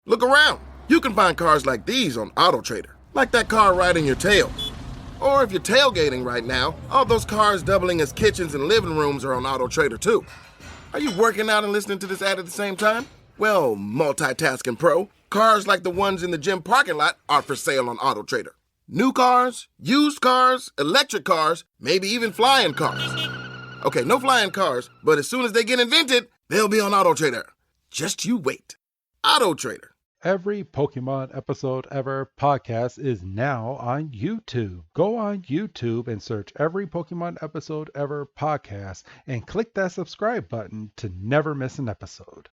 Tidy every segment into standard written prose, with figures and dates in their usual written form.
Look around. You can find cars like these on AutoTrader, like that car riding your tail. Or if you're tailgating right now, all those cars doubling as kitchens and living rooms are on AutoTrader too. Are you working out and listening to this ad at the same time? Well, multitasking pro, cars like the ones in the gym parking lot are for sale on AutoTrader. New cars, used cars, electric cars, maybe even flying cars. Okay, no flying cars, but as soon as they get invented, they'll be on AutoTrader. Just you wait. AutoTrader. Every Pokemon Episode Ever podcast is now on YouTube. Go on YouTube and search Every Pokemon Episode Ever podcast and click that subscribe button to never miss an episode.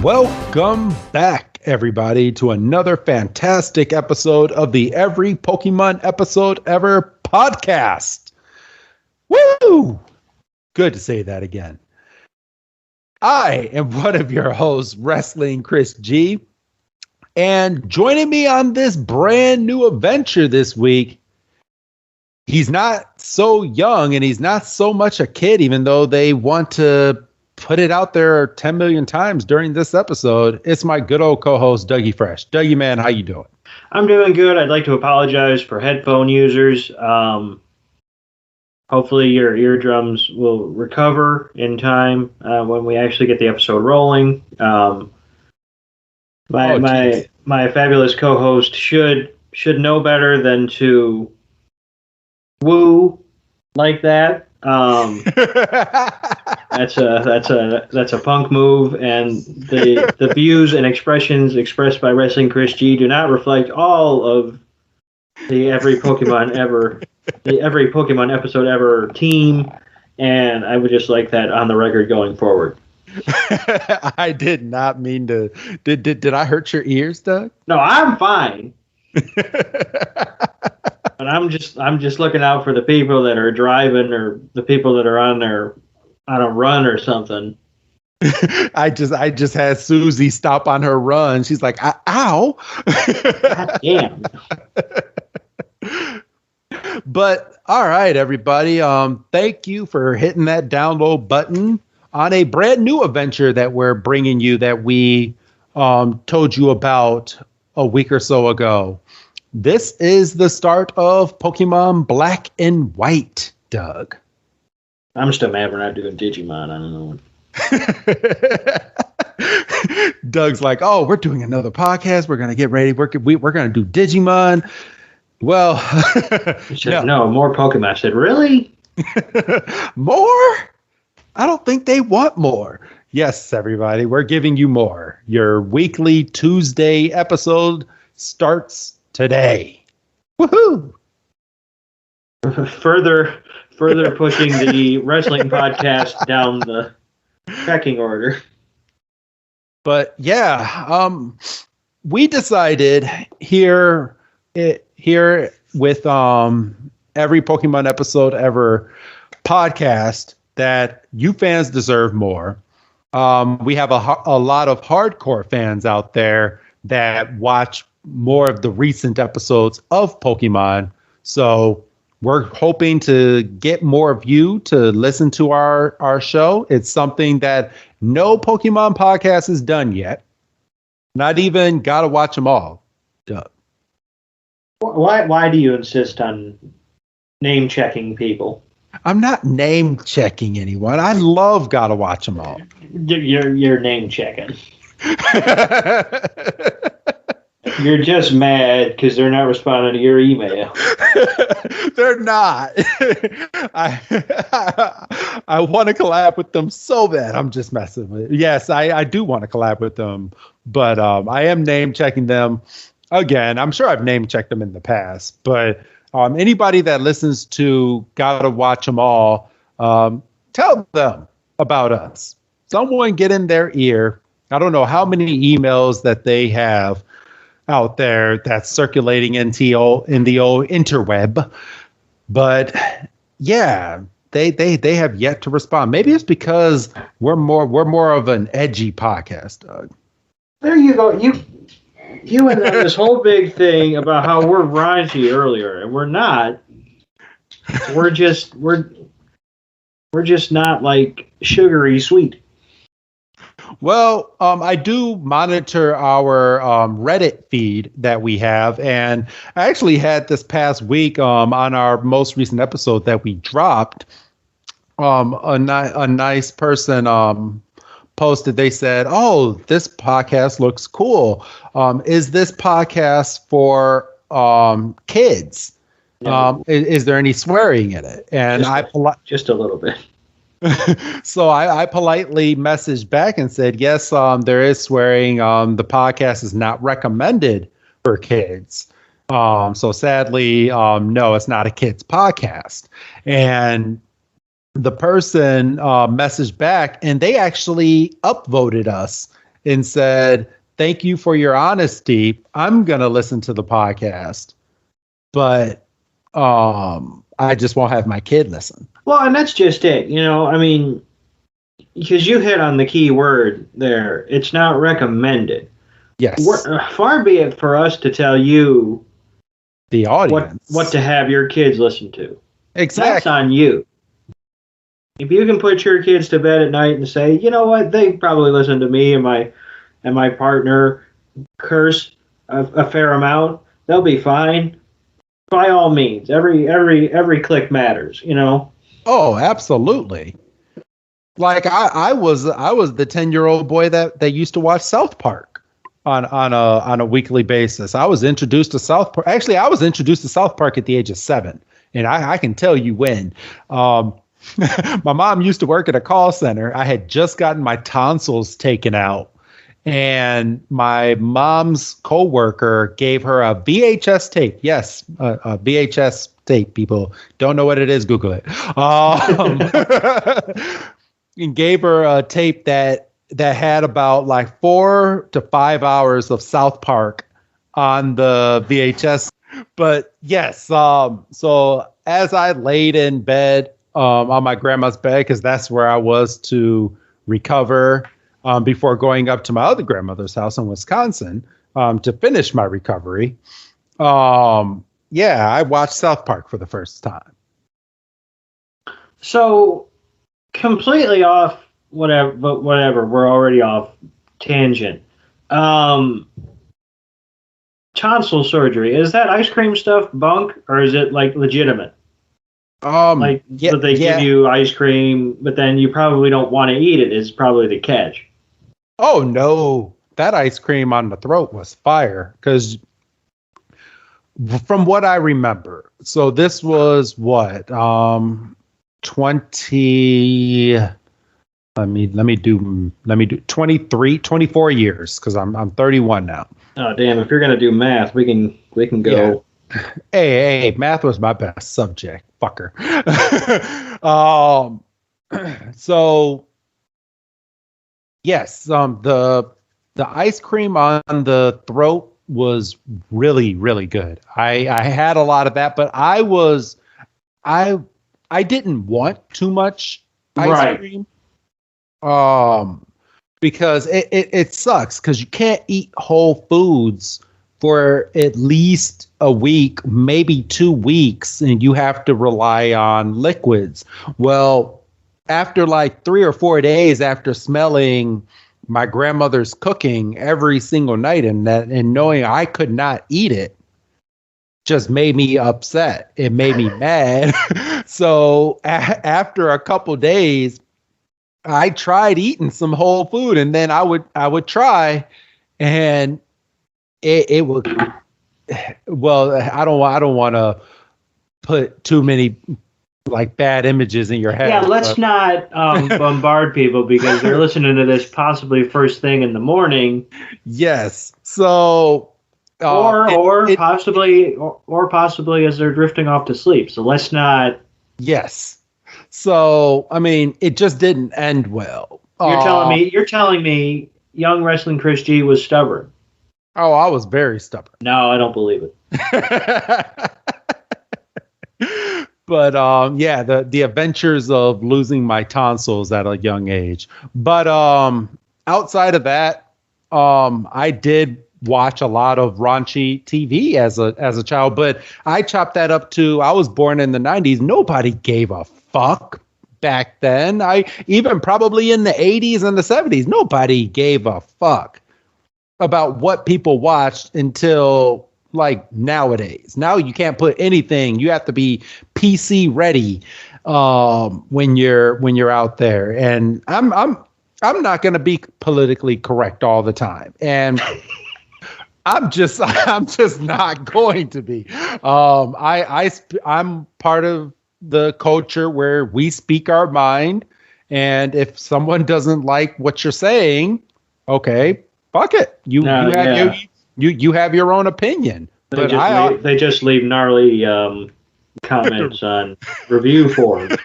Welcome back, everybody, to another fantastic episode of the Every Pokemon Episode Ever podcast. Woo! Good to say that again. I am one of your hosts, Wrestling Chris G. And joining me on this brand new adventure this week, he's not so young and he's not so much a kid, even though they want to put it out there 10 million times during this episode. It's my good old co-host, Dougie Fresh. Dougie, man, how you doing? I'm doing good. I'd like to apologize for headphone users. Hopefully your eardrums will recover in time when we actually get the episode rolling. My fabulous co-host should know better than to woo like that. That's a punk move, and the views and expressions expressed by Wrestling Chris G do not reflect all of the Every Pokemon Episode Ever team, and I would just like that on the record going forward. I did not mean to. Did I hurt your ears, Doug? No, I'm fine. But I'm just looking out for the people that are driving or the people that are on a run or something. I just had Susie stop on her run. She's like, ow. God damn. But all right, everybody. Thank you for hitting that download button on a brand new adventure that we're bringing you that we told you about a week or so ago. This is the start of Pokemon Black and White, Doug. I'm still mad we're not doing Digimon. I don't know. Doug's like, oh, we're doing another podcast. We're going to get ready. We're going to do Digimon. Well, no, more Pokemon. I said, really? More? I don't think they want more. Yes, everybody, we're giving you more. Your weekly Tuesday episode starts today. Woohoo! Further pushing the wrestling podcast down the pecking order. But yeah, we decided here with Every Pokemon Episode Ever podcast that you fans deserve more. We have a lot of hardcore fans out there that watch more of the recent episodes of Pokemon. So we're hoping to get more of you to listen to our show. It's something that no Pokemon podcast has done yet. Not even Gotta Watch Them All. Duh. Why do you insist on name checking people? I'm not name checking anyone. I love Gotta Watch Them All. You're name checking. You're just mad because they're not responding to your email. They're not. I want to collab with them so bad. I'm just messing with it. Yes, I do want to collab with them, but I am name checking them again. I'm sure I've name checked them in the past, but anybody that listens to Gotta Watch Them All, tell them about us. Someone get in their ear. I don't know how many emails that they have out there that's circulating in the old interweb. But yeah, they have yet to respond. Maybe it's because we're more of an edgy podcast, Doug. There you go. You and then this whole big thing about how we're raunchy earlier, and we're not. We're just not like sugary sweet. Well, I do monitor our Reddit feed that we have, and I actually had this past week on our most recent episode that we dropped. A nice person posted. They said, "Oh, this podcast looks cool. Is this podcast for kids? Yeah. Is there any swearing in it?" And just a little bit. So I politely messaged back and said, yes, there is swearing. The podcast is not recommended for kids. So sadly, no, it's not a kids podcast. And the person messaged back, and they actually upvoted us and said, thank you for your honesty. I'm going to listen to the podcast, but I just won't have my kid listen. Well, and that's just it. I mean, because you hit on the key word there. It's not recommended. Yes. Far be it for us to tell you, the audience, what to have your kids listen to. Exactly. That's on you. If you can put your kids to bed at night and say, you know what, they probably listen to me and my partner curse a fair amount, they'll be fine. By all means, every click matters. Oh, absolutely. Like I was the 10-year-old boy that used to watch South Park on a weekly basis. I was introduced to South Park. Actually, I was introduced to South Park at the age of 7, and I can tell you when. My mom used to work at a call center. I had just gotten my tonsils taken out, and my mom's coworker gave her a VHS tape. Yes, a VHS tape. People don't know what it is. Google it. And gave her a tape that had about like 4 to 5 hours of South Park on the VHS. But yes, so as I laid in bed on my grandma's bed, because that's where I was to recover before going up to my other grandmother's house in Wisconsin to finish my recovery. Yeah, I watched South Park for the first time. So completely off whatever, we're already off tangent. Tonsil surgery, is that ice cream stuff bunk, or is it like legitimate? They give you ice cream, but then you probably don't want to eat it, is probably the catch. Oh no, that ice cream on the throat was fire, because from what I remember, so this was what 24 years, because I'm 31 now. Oh damn! If you're gonna do math, we can go. Yeah. Hey, math was my best subject, fucker. So yes, the ice cream on the throat was really, really good. I had a lot of that, but I didn't want too much ice cream. Because it sucks, because you can't eat whole foods for at least a week, maybe 2 weeks, and you have to rely on liquids. Well, after like 3 or 4 days after smelling my grandmother's cooking every single night and knowing I could not eat it, just made me upset. It made me mad. So after a couple days, I tried eating some whole food, and then I would try, and it would. Well, I don't want to put too many like bad images in your head. Yeah, let's not bombard people, because they're listening to this possibly first thing in the morning. Yes. So or possibly as they're drifting off to sleep. So let's not. Yes. So I mean, it just didn't end well. You're telling me young wrestling Chris G was stubborn. Oh, I was very stubborn. No, I don't believe it. But yeah, the adventures of losing my tonsils at a young age. But outside of that, I did watch a lot of raunchy TV as a child, but I chopped that up to I was born in the 90s. Nobody gave a fuck back then. I even probably in the 80s and the 70s, nobody gave a fuck about what people watched until like nowadays. Now you can't put anything. You have to be PC ready when you're out there. And I'm not going to be politically correct all the time. And I'm just not going to be. I'm part of the culture where we speak our mind, and if someone doesn't like what you're saying, okay, fuck it. You have your own opinion. They just leave gnarly comments on review forums.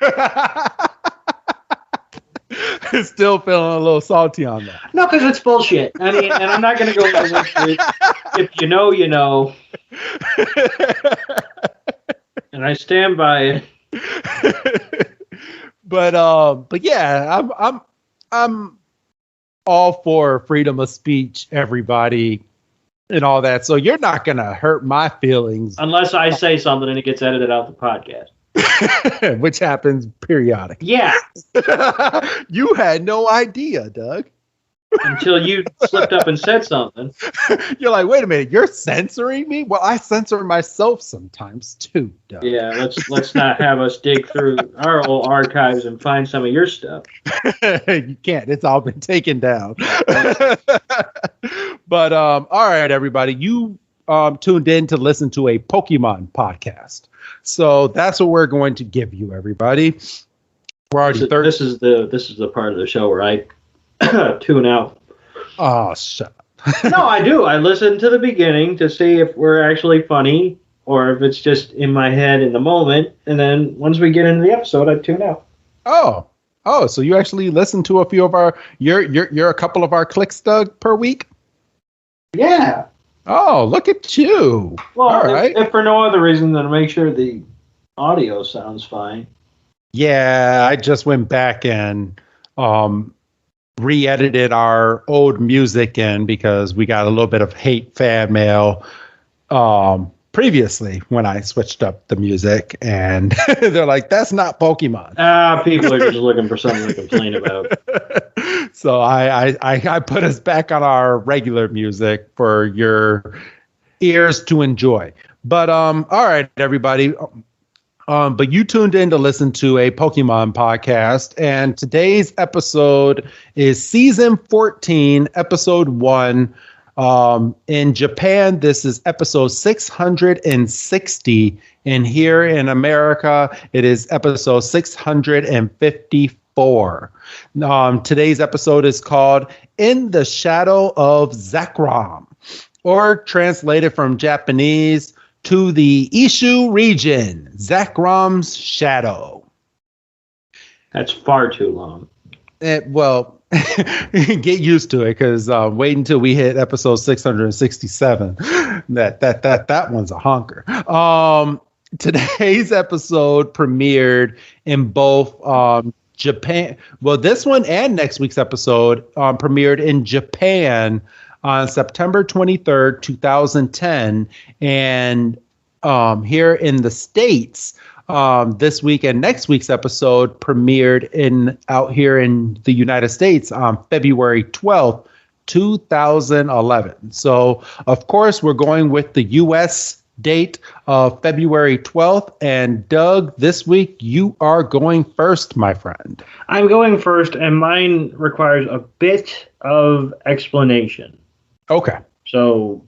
Still feeling a little salty on that. No, because it's bullshit. I mean, and I'm not going to go into it. If you know, you know. And I stand by it. But yeah, I'm all for freedom of speech, everybody, and all that. So you're not going to hurt my feelings. Unless I say something and it gets edited out the podcast. Which happens periodically. Yeah. You had no idea, Doug. Until you slipped up and said something. You're like, wait a minute, you're censoring me? Well, I censor myself sometimes too, Doug. Yeah, let's not have us dig through our old archives and find some of your stuff. You can't. It's all been taken down. But all right, everybody, you tuned in to listen to a Pokemon podcast. So that's what we're going to give you, everybody. We're already this is the part of the show where I tune out. Oh, shut up. No, I do. I listen to the beginning to see if we're actually funny or if it's just in my head in the moment. And then once we get into the episode, I tune out. Oh, so you actually listen to a few of our you're a couple of our clicks, Doug, per week? Yeah. Oh, look at you. Well, all right. If for no other reason than to make sure the audio sounds fine. Yeah, I just went back and re-edited our old music in because we got a little bit of hate fan mail previously when I switched up the music, and they're like, that's not Pokemon. People are just looking for something to complain about. So I put us back on our regular music for your ears to enjoy. But all right, everybody. But you tuned in to listen to a Pokemon podcast, and today's episode is season 14, episode 1. In Japan, this is episode 660, and here in America, it is episode 654. Today's episode is called In the Shadow of Zekrom, or translated from Japanese, to the Isshu region, Zekrom's shadow. That's far too long. Well, get used to it, because wait until we hit episode 667. That one's a honker. Today's episode premiered in both Japan. Well, this one and next week's episode premiered in Japan on September 23rd, 2010. And here in the States, this week and next week's episode premiered out here in the United States on February 12th, 2011. So, of course, we're going with the U.S. date of February 12th. And Doug, this week you are going first, my friend. I'm going first, and mine requires a bit of explanation. Okay. So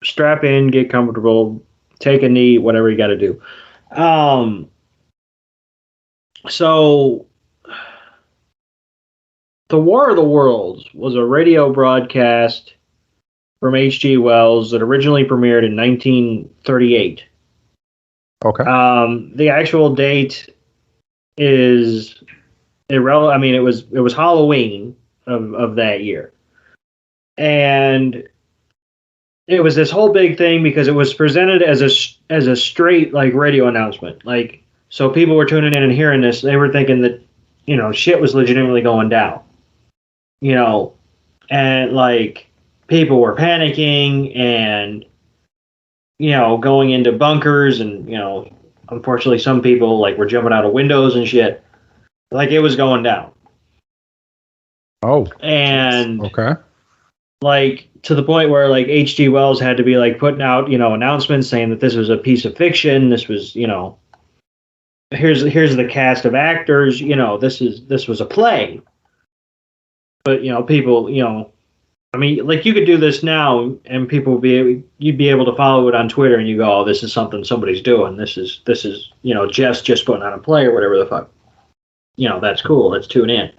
strap in, get comfortable, take a knee, whatever you got to do. So The War of the Worlds was a radio broadcast from H.G. Wells that originally premiered in 1938. Okay. The actual date is irrelevant. I mean, it was Halloween of that year. And it was this whole big thing because it was presented as a straight like radio announcement. Like So people were tuning in and hearing this. They were thinking that, shit was legitimately going down. And like people were panicking and, going into bunkers and, unfortunately some people like were jumping out of windows and shit. Like it was going down. Oh. And okay. Like to the point where like H.G. Wells had to be like putting out, announcements saying that this was a piece of fiction. This was, here's the cast of actors, this was a play. But, people, I mean, like you could do this now and people you'd be able to follow it on Twitter and you go, oh, this is something somebody's doing. This is, Jeff's just putting on a play or whatever the fuck. That's cool. Let's tune in.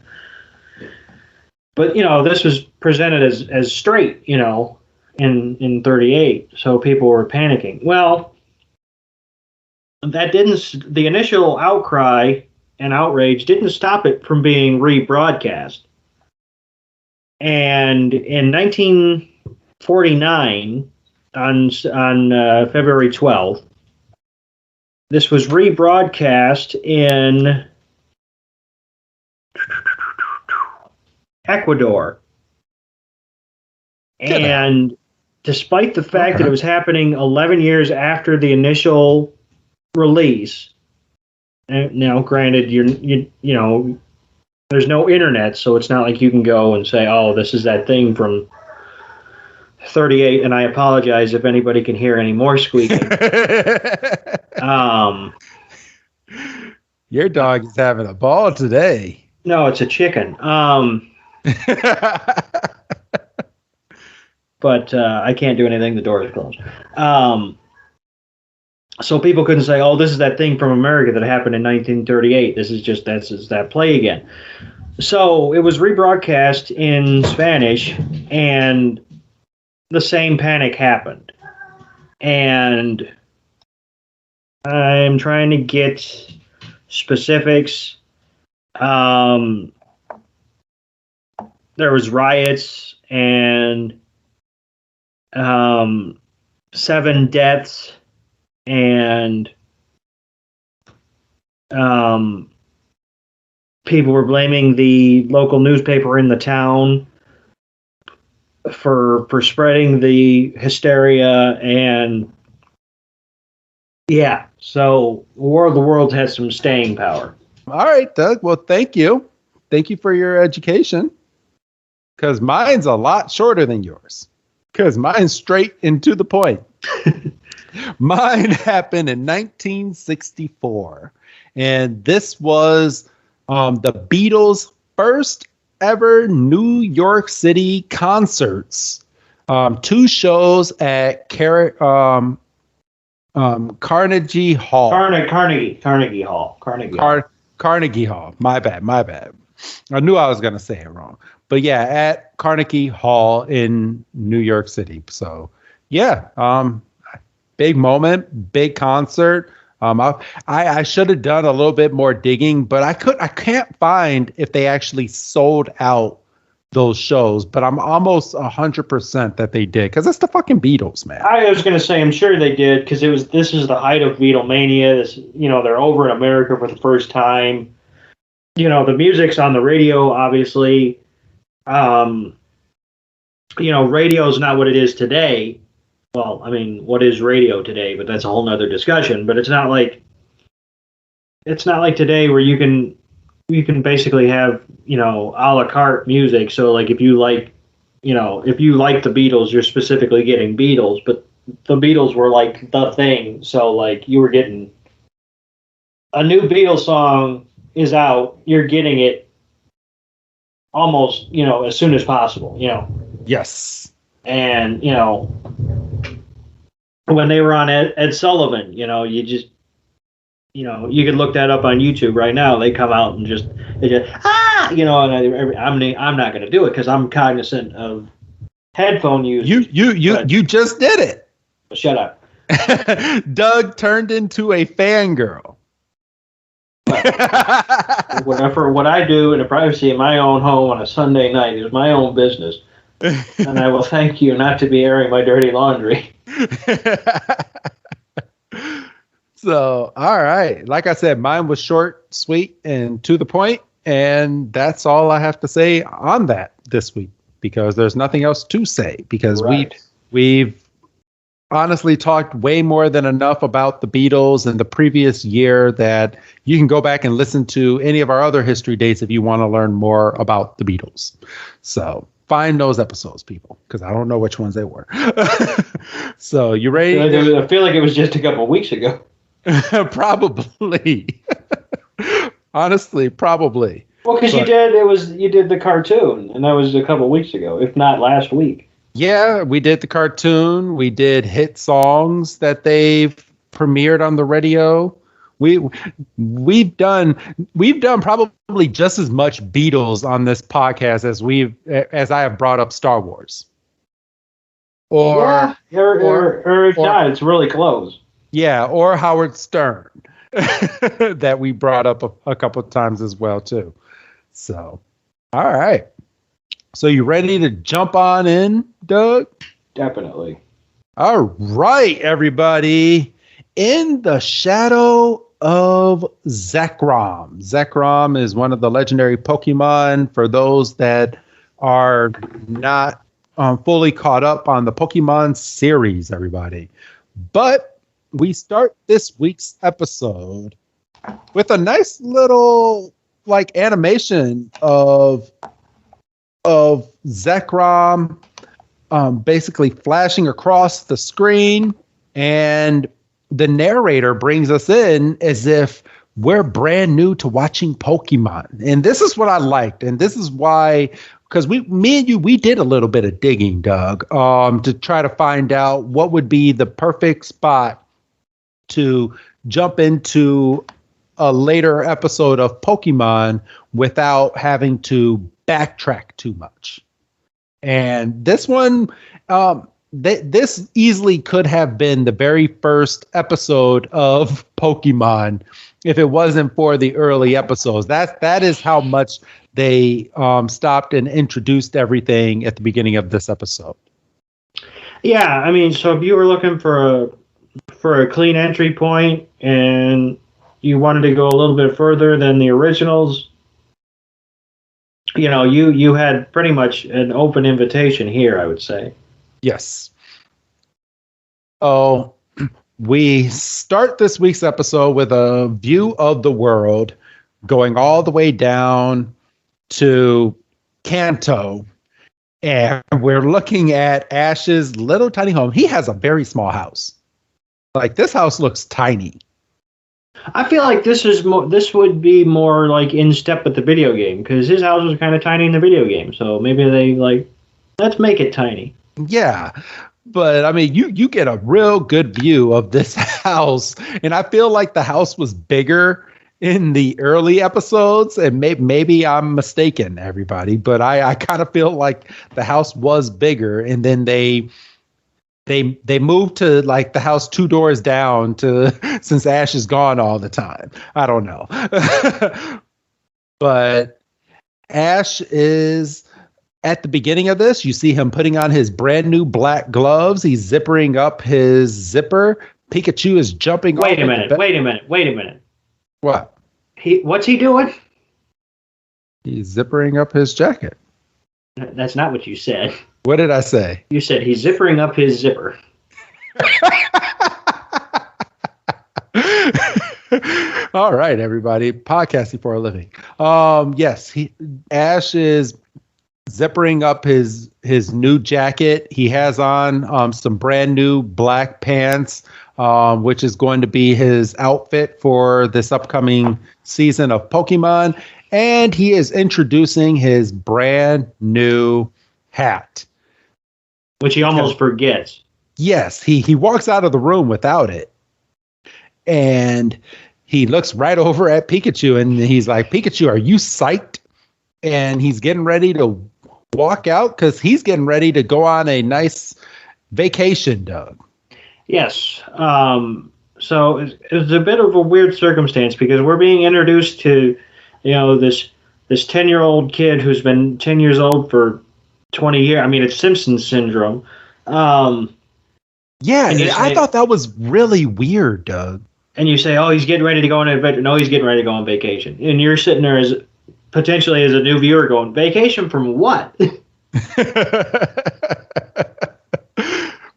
But, this was presented as straight, in 38. So people were panicking. Well, the initial outcry and outrage didn't stop it from being rebroadcast. And in 1949, on February 12th, this was rebroadcast in Ecuador. And despite the fact that it was happening 11 years after the initial release, now granted, there's no internet, so it's not like you can go and say, oh, this is that thing from 38, and I apologize if anybody can hear any more squeaking. Your dog is having a ball today. No, it's a chicken. But I can't do anything. The door is closed. So people couldn't say, oh, this is that thing from America that happened in 1938. This is that play again. So it was rebroadcast in Spanish, and the same panic happened. And I'm trying to get specifics. There was riots and 7 deaths and people were blaming the local newspaper in the town for spreading the hysteria, and yeah, so War of the Worlds has some staying power. All right, Doug. Well, thank you. Thank you for your education. Because mine's a lot shorter than yours. Because mine's straight and to the point. Mine happened in 1964. And this was the Beatles' first ever New York City concerts. 2 shows at Carnegie Hall. Carnegie Hall. My bad. I knew I was going to say it wrong. But yeah, at Carnegie Hall in New York City. So yeah, big moment, big concert. I should have done a little bit more digging, but I can't find if they actually sold out those shows, but I'm almost 100% that they did, because it's the fucking Beatles, man. I was going to say, I'm sure they did, because this is the height of Beatlemania. They're over in America for the first time. The music's on the radio, obviously. Radio's not what it is today. Well, I mean, what is radio today? But that's a whole nother discussion. But it's not like today where you can basically have, a la carte music. So like if you like the Beatles, you're specifically getting Beatles, but the Beatles were like the thing. So like you were getting a new Beatles song is out, you're getting it almost, as soon as possible, Yes. And, when they were on Ed Sullivan, you just, you could look that up on YouTube right now. They come out and they just and I'm not going to do it because I'm cognizant of headphone use. You just did it. Shut up. Doug turned into a fangirl. Whatever what I do in the privacy of my own home on a Sunday night is my own business. And I will thank you not to be airing my dirty laundry. So, all right. Like I said, mine was short, sweet, and to the point. And that's all I have to say on that this week, because there's nothing else to say, because Right. we've honestly talked way more than enough about the Beatles and the previous year that you can go back and listen to any of our other history dates if you want to learn more about the Beatles. So find those episodes, people, because I don't know which ones they were. So you ready? I feel like it was just a couple of weeks ago. Probably. Honestly, probably. Well, because you did the cartoon, and that was a couple of weeks ago, if not last week. Yeah, we did the cartoon. We did hit songs that they've premiered on the radio. We've done probably just as much Beatles on this podcast as I have brought up Star Wars. Or if not, it's really close. Yeah, or Howard Stern that we brought up a couple of times as well too. So, all right. So you ready to jump on in, Doug? Definitely. All right, everybody. In the shadow of Zekrom. Zekrom is one of the legendary Pokemon. For those that are not fully caught up on the Pokemon series, everybody. But we start this week's episode with a nice little animation of Zekrom basically flashing across the screen, and the narrator brings us in as if we're brand new to watching Pokemon. And this is what I liked, and this is why, because me and you did a little bit of digging, Doug, to try to find out what would be the perfect spot to jump into a later episode of Pokemon without having to backtrack too much. And this one, this easily could have been the very first episode of Pokemon if it wasn't for the early episodes. That is how much they stopped and introduced everything at the beginning of this episode. Yeah, I mean, so if you were looking for a clean entry point and you wanted to go a little bit further than the originals, you had pretty much an open invitation here, I would say. Yes. Oh, we start this week's episode with a view of the world going all the way down to Kanto. And we're looking at Ash's little tiny home. He has a very small house. This house looks tiny. I feel like this would be more like in step with the video game, because his house was kind of tiny in the video game. So maybe they let's make it tiny. Yeah. But I mean, you get a real good view of this house, and I feel like the house was bigger in the early episodes, and maybe I'm mistaken, everybody, but I kind of feel like the house was bigger, and then they moved to the house 2 doors down since Ash is gone all the time. I don't know. But Ash is at the beginning of this. You see him putting on his brand new black gloves. He's zippering up his zipper. Pikachu is jumping. Wait a minute. What? What's he doing? He's zippering up his jacket. That's not what you said. What did I say? You said he's zippering up his zipper. All right, everybody. Podcasting for a living. Yes, Ash is zippering up his new jacket. He has on some brand new black pants, which is going to be his outfit for this upcoming season of Pokemon. And he is introducing his brand new hat, which he almost forgets. Yes, he walks out of the room without it. And he looks right over at Pikachu, and he's like, "Pikachu, are you psyched?" And he's getting ready to walk out because he's getting ready to go on a nice vacation, Doug. Yes. So it's a bit of a weird circumstance because we're being introduced to, this 10-year-old kid who's been 10 years old for 20 years. I mean, it's Simpsons syndrome. Yeah, I thought that was really weird, Doug. and you say, "Oh, he's getting ready to go on an adventure." No, he's getting ready to go on vacation, and you're sitting there as potentially as a new viewer going, "Vacation from what?"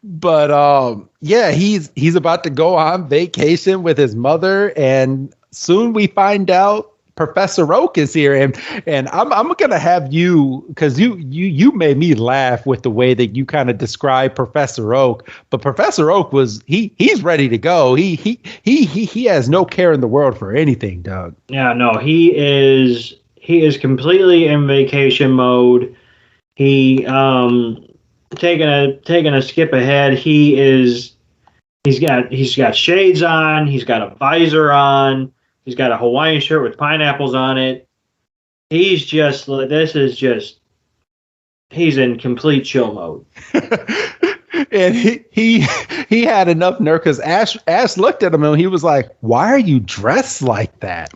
But yeah, he's about to go on vacation with his mother, and soon we find out Professor Oak is here, and I'm gonna have you, because you made me laugh with the way that you kind of described Professor Oak. But Professor Oak he's ready to go. He has no care in the world for anything, Doug. Yeah, no, he is completely in vacation mode. He taking a skip ahead. He's got shades on. He's got a visor on. He's got a Hawaiian shirt with pineapples on it. He's in complete chill mode. And he had enough nerve, because Ash looked at him and he was like, "Why are you dressed like that?"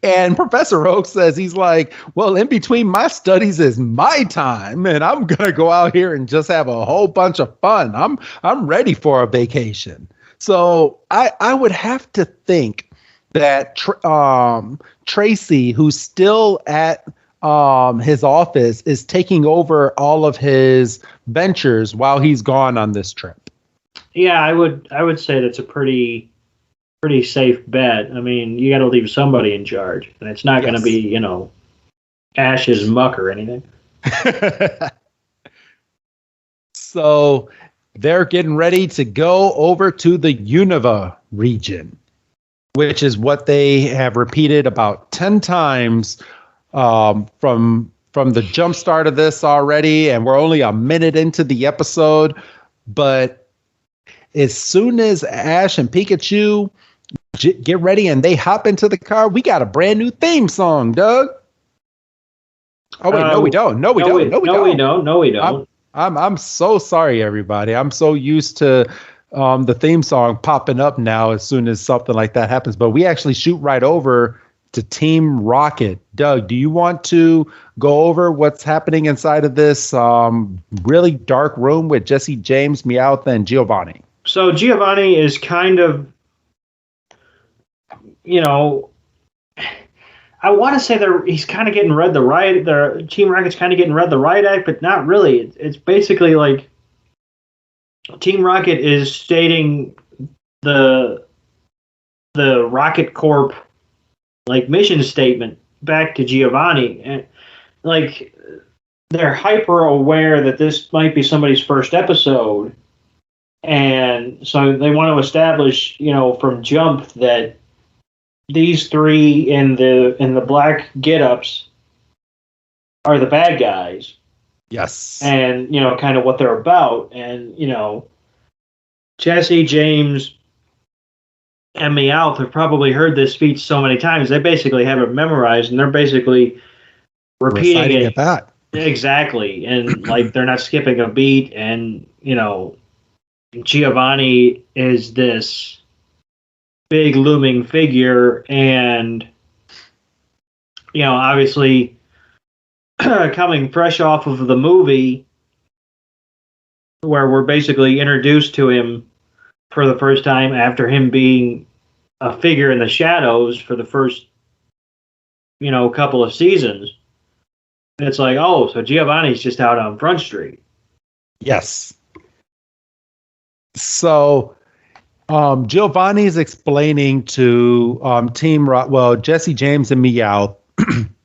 And Professor Oak says, he's like, "Well, in between my studies is my time, and I'm gonna go out here and just have a whole bunch of fun. I'm ready for a vacation." So I would have to think that Tracy, who's still at his office, is taking over all of his ventures while he's gone on this trip. Yeah, I would say that's a pretty safe bet. I mean, you got to leave somebody in charge, and it's not going to be, Ash's muck or anything. So they're getting ready to go over to the Unova region, which is what they have repeated about 10 times from the jump start of this already, and we're only a minute into the episode. But as soon as Ash and Pikachu get ready and they hop into the car, we got a brand new theme song, Doug. Oh wait, no, we don't. No, we don't. I'm so sorry, everybody. I'm so used to the theme song popping up now as soon as something like that happens. But we actually shoot right over to Team Rocket. Doug, do you want to go over what's happening inside of this really dark room with Jesse James, Meowth, and Giovanni? So Giovanni is kind of, I want to say he's kind of getting read the riot. Team Rocket's kind of getting read the riot act, but not really. It's basically like Team Rocket is stating the Rocket Corp mission statement back to Giovanni, and they're hyper aware that this might be somebody's first episode, and so they want to establish, from jump, that these three in the black get-ups are the bad guys. Yes. And, kind of what they're about. And, Jesse, James, and Meowth have probably heard this speech so many times, they basically have it memorized, and they're basically repeating it. Back. Exactly. And, they're not skipping a beat. And, Giovanni is this big looming figure, and obviously coming fresh off of the movie where we're basically introduced to him for the first time after him being a figure in the shadows for the first couple of seasons. It's like, oh, so Giovanni's just out on Front Street. Yes. So Giovanni is explaining to Jesse James and Meowth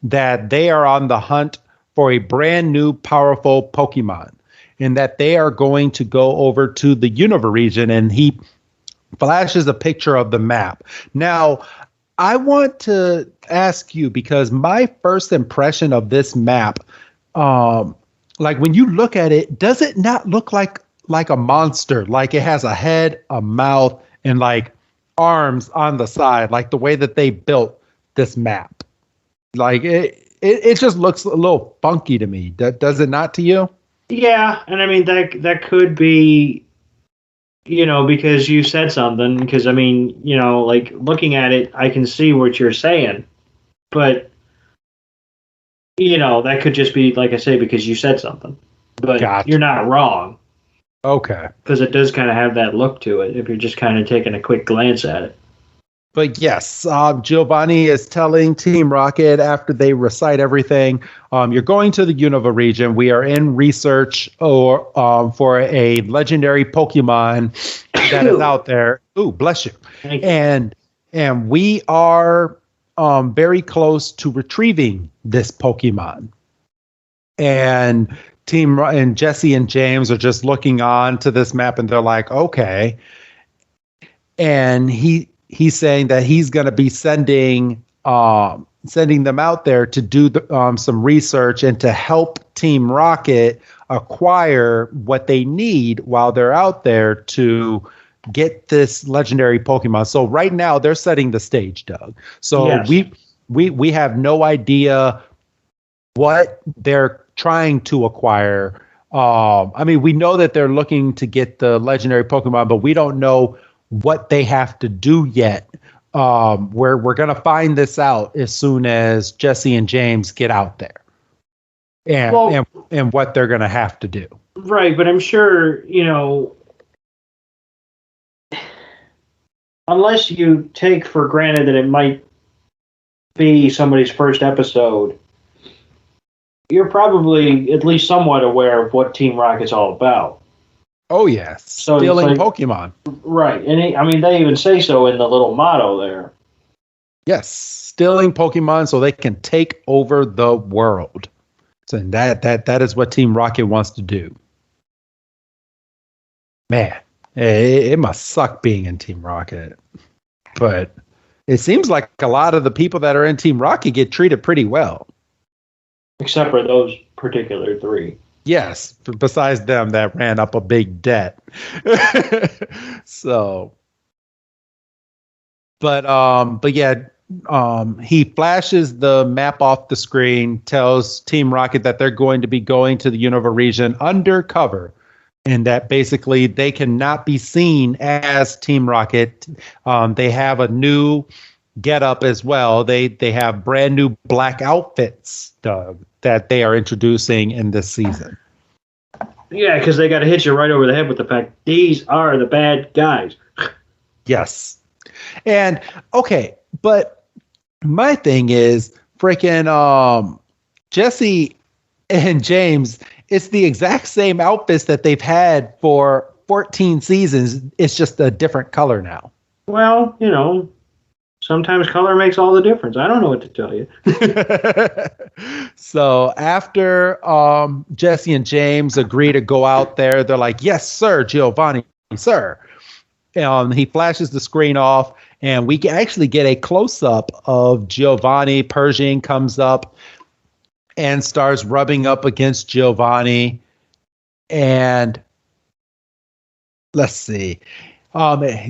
that they are on the hunt for a brand new powerful Pokemon, and that they are going to go over to the Unova region, and he flashes a picture of the map. Now, I want to ask you, because my first impression of this map, when you look at it, does it not look like a monster? Like it has a head, a mouth, and arms on the side, like the way that they built this map. It just looks a little funky to me. Does it not to you? Yeah, and I mean that could be, because you said something. Because I mean, looking at it, I can see what you're saying, but that could just be, like I say, because you said something. But gotcha. You're not wrong. Okay. Because it does kind of have that look to it if you're just kind of taking a quick glance at it. But yes, Giovanni is telling Team Rocket after they recite everything, you're going to the Unova region. We are in research for a legendary Pokemon that is out there. Ooh, bless you. Thank you. And we are very close to retrieving this Pokemon. And Jesse and James are just looking on to this map, and they're like, okay. And he's saying that he's going to be sending them out there to do some research and to help Team Rocket acquire what they need while they're out there to get this legendary Pokemon. So right now they're setting the stage, Doug. So yes. we have no idea what they're trying to acquire. I mean, we know that they're looking to get the legendary Pokemon, but we don't know what they have to do yet. We're going to find this out as soon as Jesse and James get out there and what they're going to have to do. Right. But I'm sure, unless you take for granted that it might be somebody's first episode, you're probably at least somewhat aware of what Team Rocket's all about. Oh, yes. So stealing Pokemon. Right. And they even say so in the little motto there. Yes. Stealing Pokemon so they can take over the world. So that is what Team Rocket wants to do. Man, it must suck being in Team Rocket. But it seems like a lot of the people that are in Team Rocket get treated pretty well. Except for those particular three. Yes, besides them that ran up a big debt. So, but yeah, he flashes the map off the screen, tells Team Rocket that they're going to be going to the Unova region undercover, and that basically they cannot be seen as Team Rocket. They have a new getup as well. They have brand new black outfits, Doug, that they are introducing in this season. Yeah, because they got to hit you right over the head with the fact these are the bad guys. Yes. And okay, but my thing is freaking Jesse and James, it's the exact same outfits that they've had for 14 seasons. It's just a different color now. Well, sometimes color makes all the difference. I don't know what to tell you. So after Jesse and James agree to go out there, they're like, yes, sir, Giovanni, sir. He flashes the screen off, and we actually get a close-up of Giovanni. Pershing comes up and starts rubbing up against Giovanni. And let's see.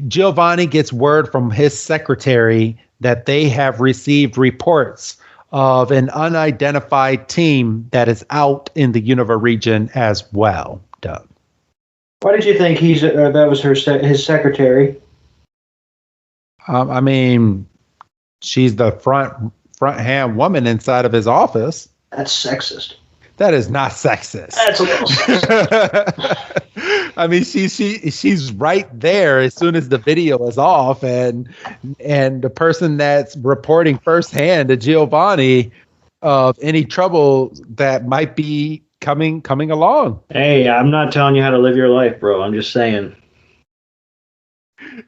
Giovanni gets word from his secretary that they have received reports of an unidentified team that is out in the Unova region as well, Doug. Why did you think that was his secretary? She's the front hand woman inside of his office. That's sexist. That is not sexist. That's a little sexist. She's right there as soon as the video is off, and the person that's reporting firsthand to Giovanni of any trouble that might be coming along. Hey, I'm not telling you how to live your life, bro. I'm just saying.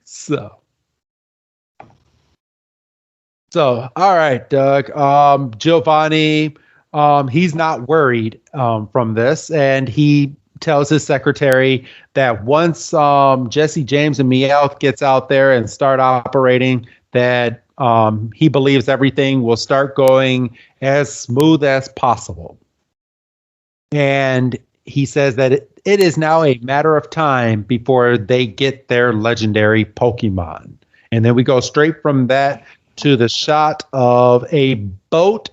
So all right, Doug. Giovanni, he's not worried from this, and he tells his secretary that once Jesse, James, and Meowth gets out there and start operating, that he believes everything will start going as smooth as possible. And he says that it is now a matter of time before they get their legendary Pokemon. And then we go straight from that to the shot of a boat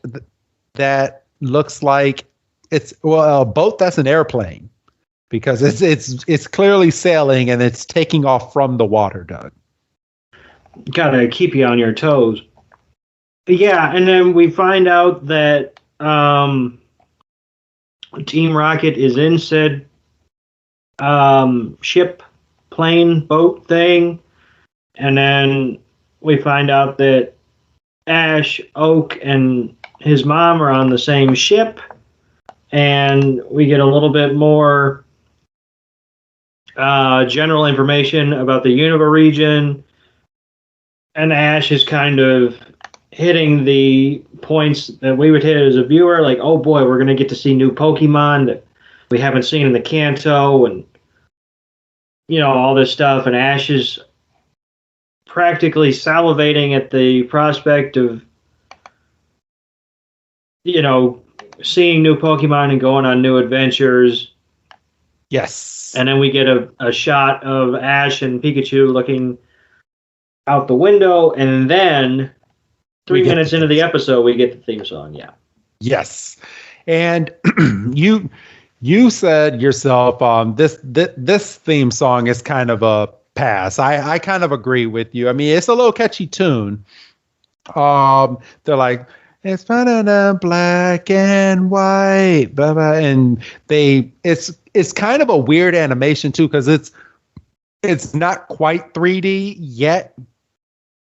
that looks like a boat that's an airplane. Because it's clearly sailing and it's taking off from the water, Doug. Gotta keep you on your toes. Yeah, and then we find out that Team Rocket is in said ship, plane, boat thing, and then we find out that Ash, Oak, and his mom are on the same ship, and we get a little bit more general information about the Unova region, and Ash is kind of hitting the points that we would hit as a viewer, like, oh boy, we're going to get to see new Pokemon that we haven't seen in the Kanto, and, you know, all this stuff, and Ash is practically salivating at the prospect of, you know, seeing new Pokemon and going on new adventures. Yes. And then we get a shot of Ash and Pikachu looking out the window, and then 3 minutes into the episode, we get the theme song. Yeah. Yes. And you said yourself, this theme song is kind of a pass. I kind of agree with you. I mean, it's a little catchy tune. They're like, it's black and white, blah, blah, and it's kind of a weird animation too, because it's not quite 3D yet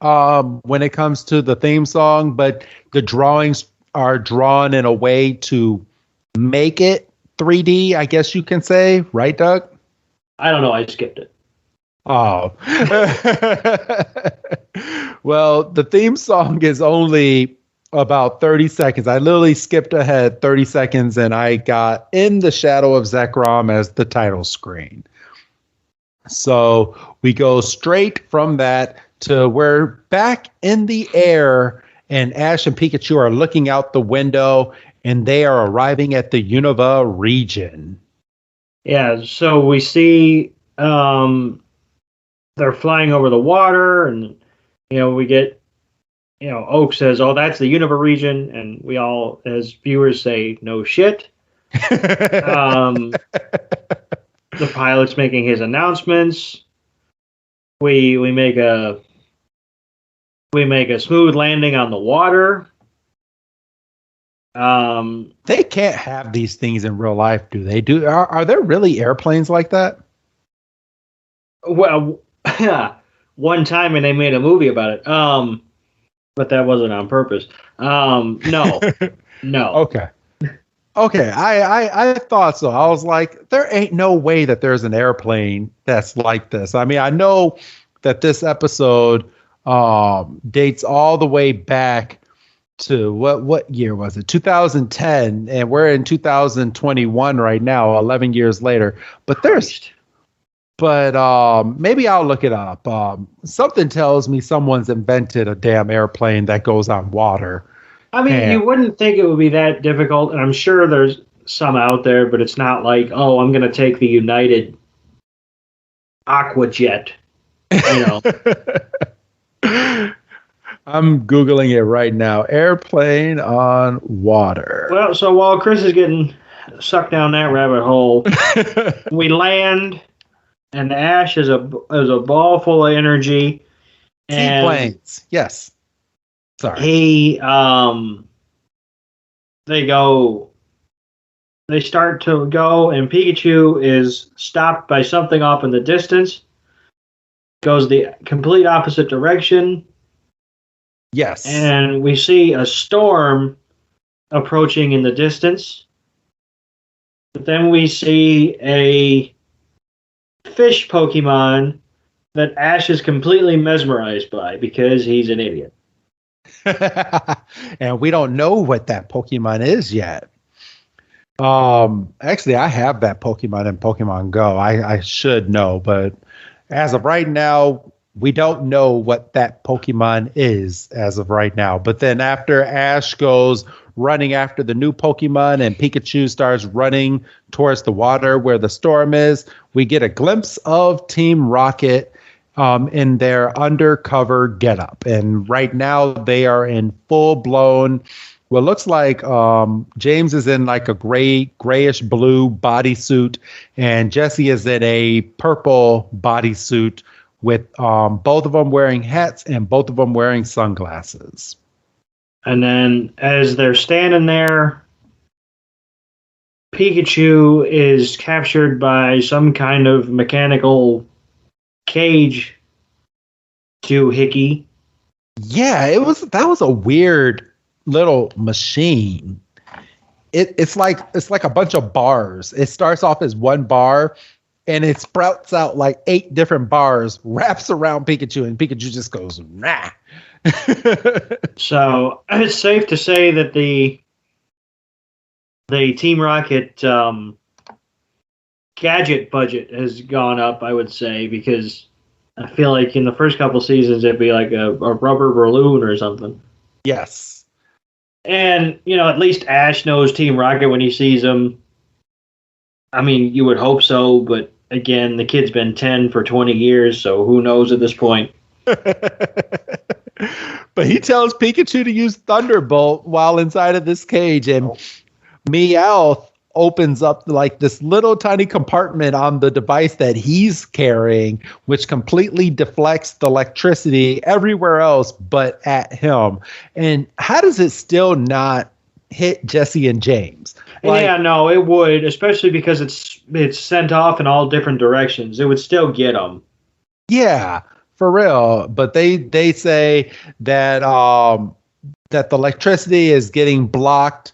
when it comes to the theme song, but the drawings are drawn in a way to make it 3D, I guess you can say, right, Doug? I don't know. I skipped it. Oh. Well, the theme song is only about 30 seconds. I literally skipped ahead 30 seconds and I got In the Shadow of Zekrom as the title screen. So we go straight from that to we're back in the air and Ash and Pikachu are looking out the window and they are arriving at the Unova region. Yeah, so we see they're flying over the water, and, you know, we get, you know, Oak says, oh, that's the Unova region, and we all, as viewers, say, no shit. The pilot's making his announcements. We make a smooth landing on the water. They can't have these things in real life, do they? Are there really airplanes like that? Well, one time, and they made a movie about it. But that wasn't on purpose. No, no. Okay. I thought so. I was like, there ain't no way that there's an airplane that's like this. I mean, I know that this episode dates all the way back to what year was it? 2010, and we're in 2021 right now, 11 years later. But maybe I'll look it up. Something tells me someone's invented a damn airplane that goes on water. I mean, you wouldn't think it would be that difficult, and I'm sure there's some out there, but it's not like, oh, I'm going to take the United Aquajet, you know. I'm Googling it right now. Airplane on water. Well, so while Chris is getting sucked down that rabbit hole, we land, and Ash is a ball full of energy. Seaplanes, yes. Sorry. They start to go, and Pikachu is stopped by something off in the distance. Goes the complete opposite direction. Yes. And we see a storm approaching in the distance. But then we see a fish Pokemon that Ash is completely mesmerized by because he's an idiot. And we don't know what that Pokemon is yet. Actually, I have that Pokemon in Pokemon Go. I should know, but as of right now, we don't know what that Pokemon is as of right now. But then after Ash goes running after the new Pokemon and Pikachu starts running towards the water where the storm is, we get a glimpse of Team Rocket in their undercover getup. And right now they are in full-blown, what looks like James is in like a grayish blue bodysuit, and Jesse is in a purple bodysuit with both of them wearing hats and both of them wearing sunglasses. And then as they're standing there, Pikachu is captured by some kind of mechanical cage doohickey. Yeah, that was a weird little machine. It's like a bunch of bars. It starts off as one bar and it sprouts out like 8 different bars, wraps around Pikachu, and Pikachu just goes, nah. So it's safe to say that the Team Rocket gadget budget has gone up, I would say, because I feel like in the first couple seasons it'd be like a rubber balloon or something. Yes. And, at least Ash knows Team Rocket when he sees him. I mean, you would hope so, but again, the kid's been 10 for 20 years, so who knows at this point. But he tells Pikachu to use Thunderbolt while inside of this cage, and Meowth opens up like this little tiny compartment on the device that he's carrying, which completely deflects the electricity everywhere else but at him. And how does it still not hit Jesse and James? Yeah, no, it would, especially because it's sent off in all different directions. It would still get them. Yeah, for real. But they say that that the electricity is getting blocked,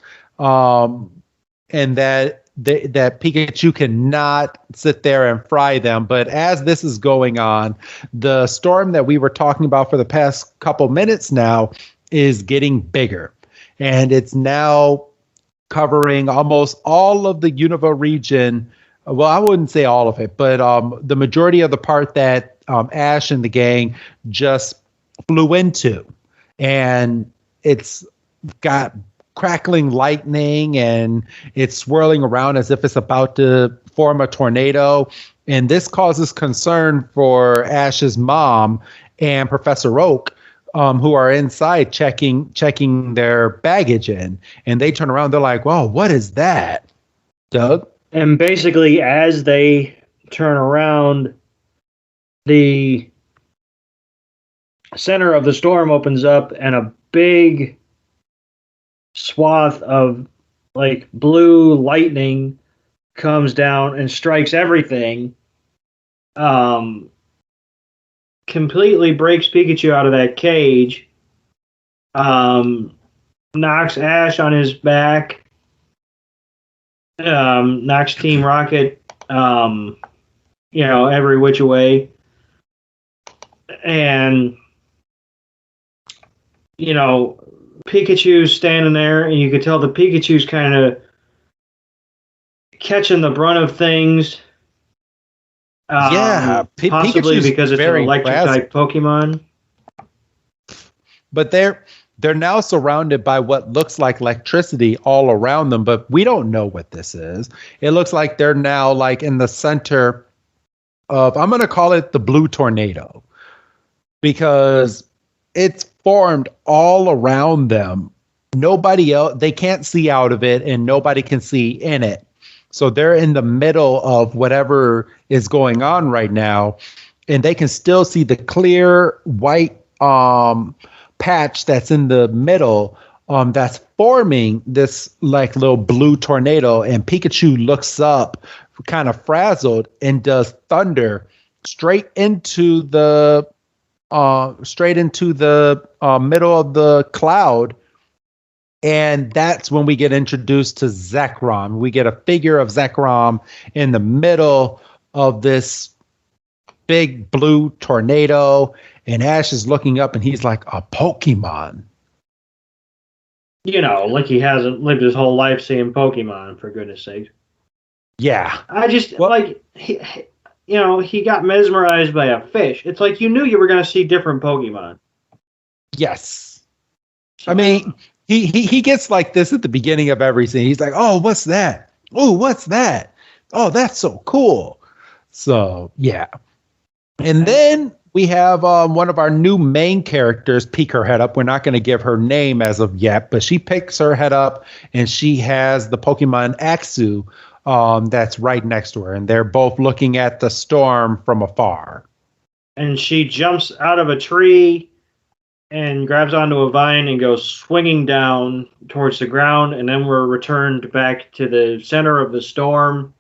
and that Pikachu cannot sit there and fry them. But as this is going on, the storm that we were talking about for the past couple minutes now is getting bigger. And it's now covering almost all of the Unova region. Well, I wouldn't say all of it, but the majority of the part that Ash and the gang just flew into. And it's got crackling lightning, and it's swirling around as if it's about to form a tornado. And this causes concern for Ash's mom and Professor Oak, who are inside checking their baggage in. And they turn around, they're like, "Whoa, what is that, Doug?" And basically, as they turn around, the center of the storm opens up, and a big swath of like blue lightning comes down and strikes everything. Completely breaks Pikachu out of that cage. Knocks Ash on his back. Knocks Team Rocket, every which way. And, Pikachu's standing there, and you could tell the Pikachu's kind of catching the brunt of things. Possibly Pikachu's because it's an electric-type Pokemon. But they're now surrounded by what looks like electricity all around them, but we don't know what this is. It looks like they're now like in the center of, I'm going to call it the blue tornado, because it's formed all around them. Nobody else, they can't see out of it, and nobody can see in it. So they're in the middle of whatever is going on right now, and they can still see the clear white patch that's in the middle that's forming this like little blue tornado. And Pikachu looks up kind of frazzled and does thunder straight into the middle of the cloud. And that's when we get introduced to Zekrom. We get a figure of Zekrom in the middle of this big blue tornado, and Ash is looking up, and he's like, "A Pokemon." Like he hasn't lived his whole life seeing Pokemon, for goodness sake. Yeah. I just, he got mesmerized by a fish. It's like you knew you were going to see different Pokemon. Yes. I mean, he gets like this at the beginning of everything. He's like, "Oh, what's that? Oh, what's that? Oh, that's so cool." So, yeah. And then we have one of our new main characters peek her head up. We're not going to give her name as of yet, but she picks her head up, and she has the Pokemon Axu that's right next to her. And they're both looking at the storm from afar. And she jumps out of a tree and grabs onto a vine and goes swinging down towards the ground. And then we're returned back to the center of the storm,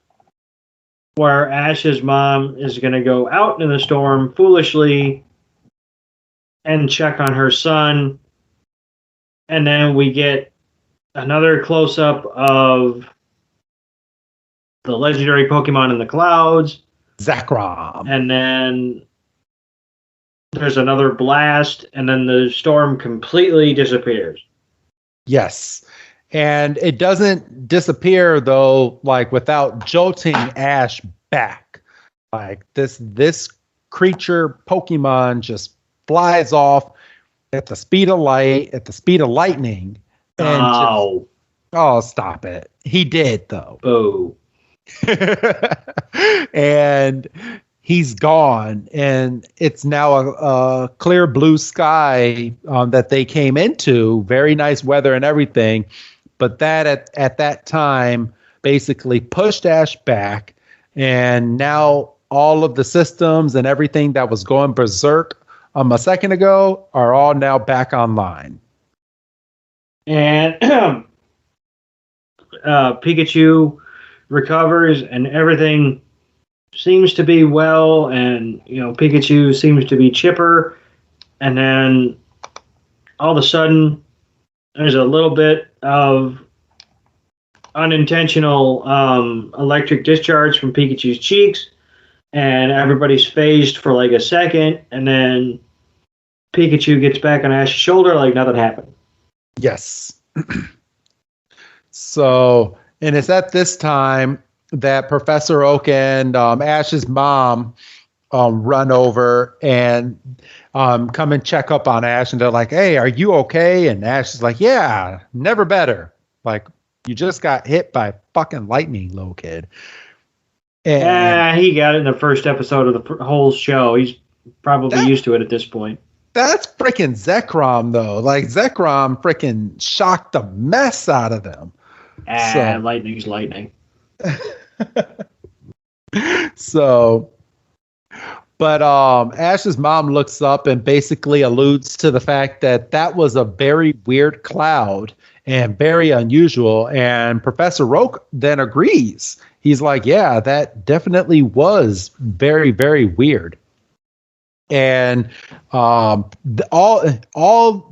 where Ash's mom is going to go out in the storm foolishly and check on her son. And then we get another close up of the legendary Pokemon in the clouds. Zekrom. And then there's another blast, and then the storm completely disappears. Yes. And it doesn't disappear though, like without jolting Ash back. Like this creature Pokemon just flies off at the speed of light, at the speed of lightning. And stop it. He did though. Oh. And he's gone, and it's now a clear blue sky that they came into. Very nice weather and everything. But that at that time basically pushed Ash back, and now all of the systems and everything that was going berserk a second ago are all now back online. And Pikachu recovers, and everything seems to be well, and Pikachu seems to be chipper, and then all of a sudden there's a little bit of unintentional electric discharge from Pikachu's cheeks, and everybody's phased for like a second, and then Pikachu gets back on Ash's shoulder like nothing happened. Yes. So, and it's at this time that Professor Oak and Ash's mom run over and come and check up on Ash, and they're like, "Hey, are you okay?" And Ash is like, "Yeah, never better. Like, you just got hit by fucking lightning, little kid." And he got it in the first episode of the whole show. He's probably used to it at this point. That's freaking Zekrom, though. Like, Zekrom freaking shocked the mess out of them. Lightning's lightning. So, but Ash's mom looks up and basically alludes to the fact that was a very weird cloud and very unusual. And Professor Oak then agrees. He's like, "Yeah, that definitely was very, very weird." And all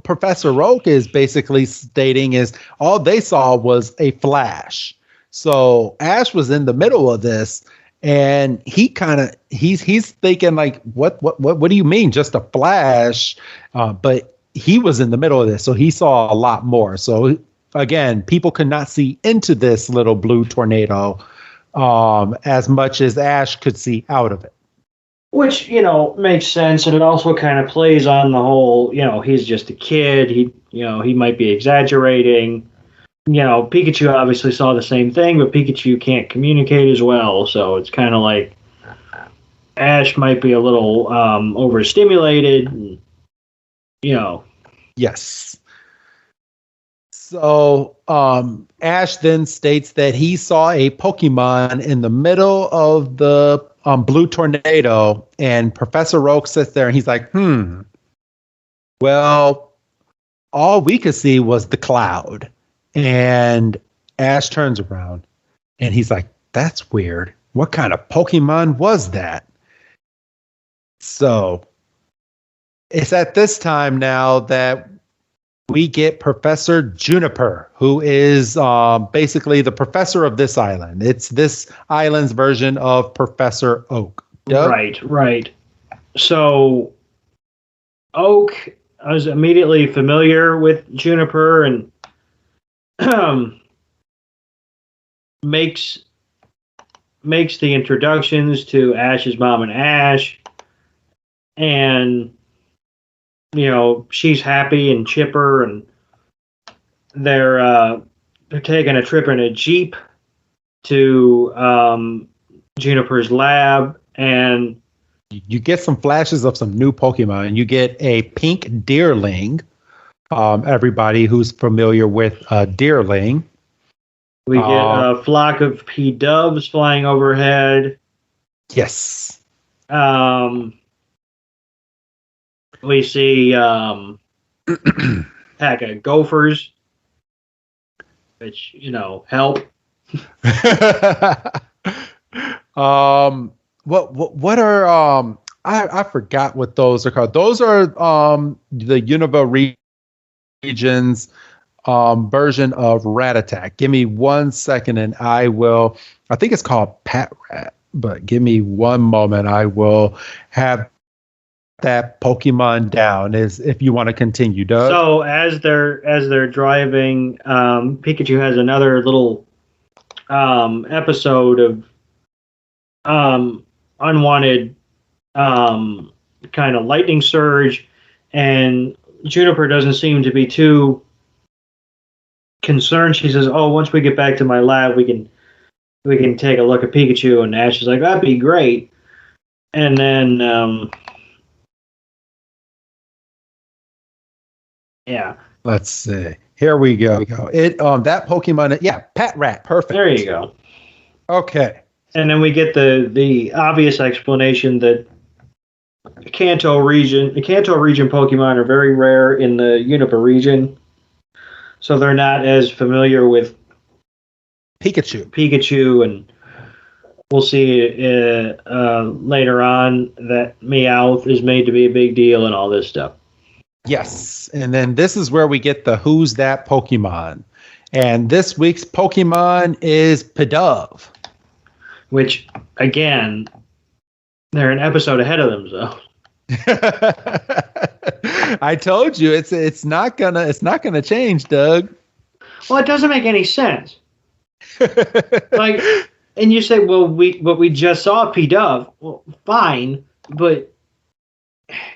Professor Oak is basically stating is all they saw was a flash. So Ash was in the middle of this, and he's thinking like, what do you mean, just a flash? But he was in the middle of this, so he saw a lot more. So again, people could not see into this little blue tornado as much as Ash could see out of it. Which, makes sense, and it also kind of plays on the whole, he's just a kid. He might be exaggerating. Pikachu obviously saw the same thing, but Pikachu can't communicate as well, so it's kind of like Ash might be a little overstimulated. Yes. So Ash then states that he saw a Pokemon in the middle of the blue tornado, and Professor Oak sits there and he's like, well, all we could see was the cloud. And Ash turns around and he's like, "That's weird. What kind of Pokemon was that?" So it's at this time now that we get Professor Juniper, who is basically the professor of this island. It's this island's version of Professor Oak. Yep. Right. So Oak, I was immediately familiar with Juniper, and makes the introductions to Ash's mom and Ash, and she's happy and chipper, and they're taking a trip in a Jeep to Juniper's lab, and you get some flashes of some new Pokemon. You get a pink Deerling. Everybody who's familiar with Deerling. We get a flock of pea doves flying overhead. Yes. We see pack of gophers, which help. What are I forgot what those are called. Those are the Unova regions version of Rat Attack. Give me 1 second and I will. I think it's called Pat Rat, but give me one moment. I will have that Pokemon down. Is if you want to continue, Doug. So as they're driving, Pikachu has another little episode of unwanted kind of lightning surge, and Juniper doesn't seem to be too concerned. She says, "Oh, once we get back to my lab, we can take a look at Pikachu." And Ash is like, "That'd be great." And then, yeah. Let's see. Here we go. It that Pokemon. Yeah, Pat Rat. Perfect. There you go. Okay. And then we get the obvious explanation that the Kanto region Pokemon are very rare in the Unova region, so they're not as familiar with Pikachu, and we'll see later on that Meowth is made to be a big deal and all this stuff. Yes, and then this is where we get the Who's That Pokemon, and this week's Pokemon is Pidove. Which, again, they're an episode ahead of themselves. I told you it's not gonna change, Doug. Well, it doesn't make any sense. Like, and you say, well, we just saw Pidove. Well, fine, but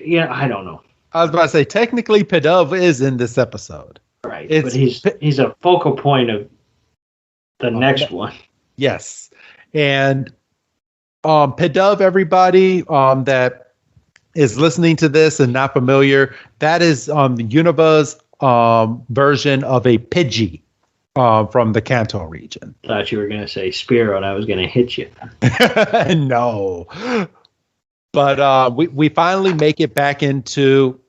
yeah, I don't know. I was about to say technically Pidove is in this episode, right? But he's a focal point of the next one. Yes. And Pidove, everybody that is listening to this and not familiar, that is Unova's version of a Pidgey from the Kanto region. Thought you were going to say Spearow and I was going to hit you. No. But we finally make it back into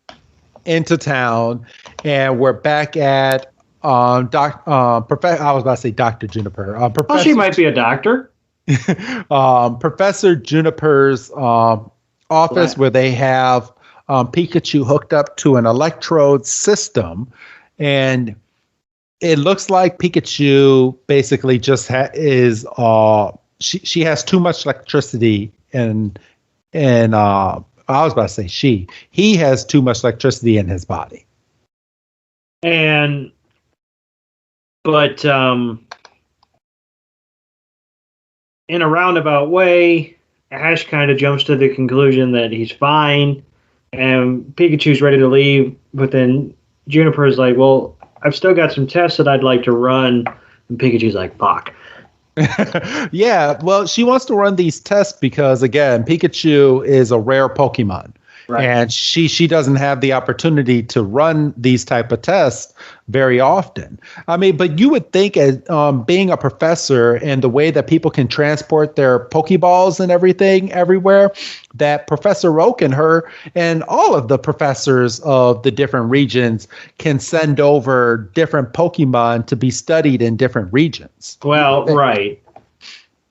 town, and we're back at I was about to say Dr. Juniper. Well, she might be a doctor. Professor Juniper's office, where they have Pikachu hooked up to an electrode system, and it looks like Pikachu basically just is she has too much electricity, and I was about to say he has too much electricity in his body, but in a roundabout way, Ash kind of jumps to the conclusion that he's fine, and Pikachu's ready to leave, but then Juniper's like, well, I've still got some tests that I'd like to run, and Pikachu's like, fuck. Yeah, well, she wants to run these tests because, again, Pikachu is a rare Pokemon. Right. And she doesn't have the opportunity to run these type of tests very often. I mean, but you would think as being a professor and the way that people can transport their Pokeballs and everything everywhere, that Professor Oak and her and all of the professors of the different regions can send over different Pokemon to be studied in different regions. Well, right.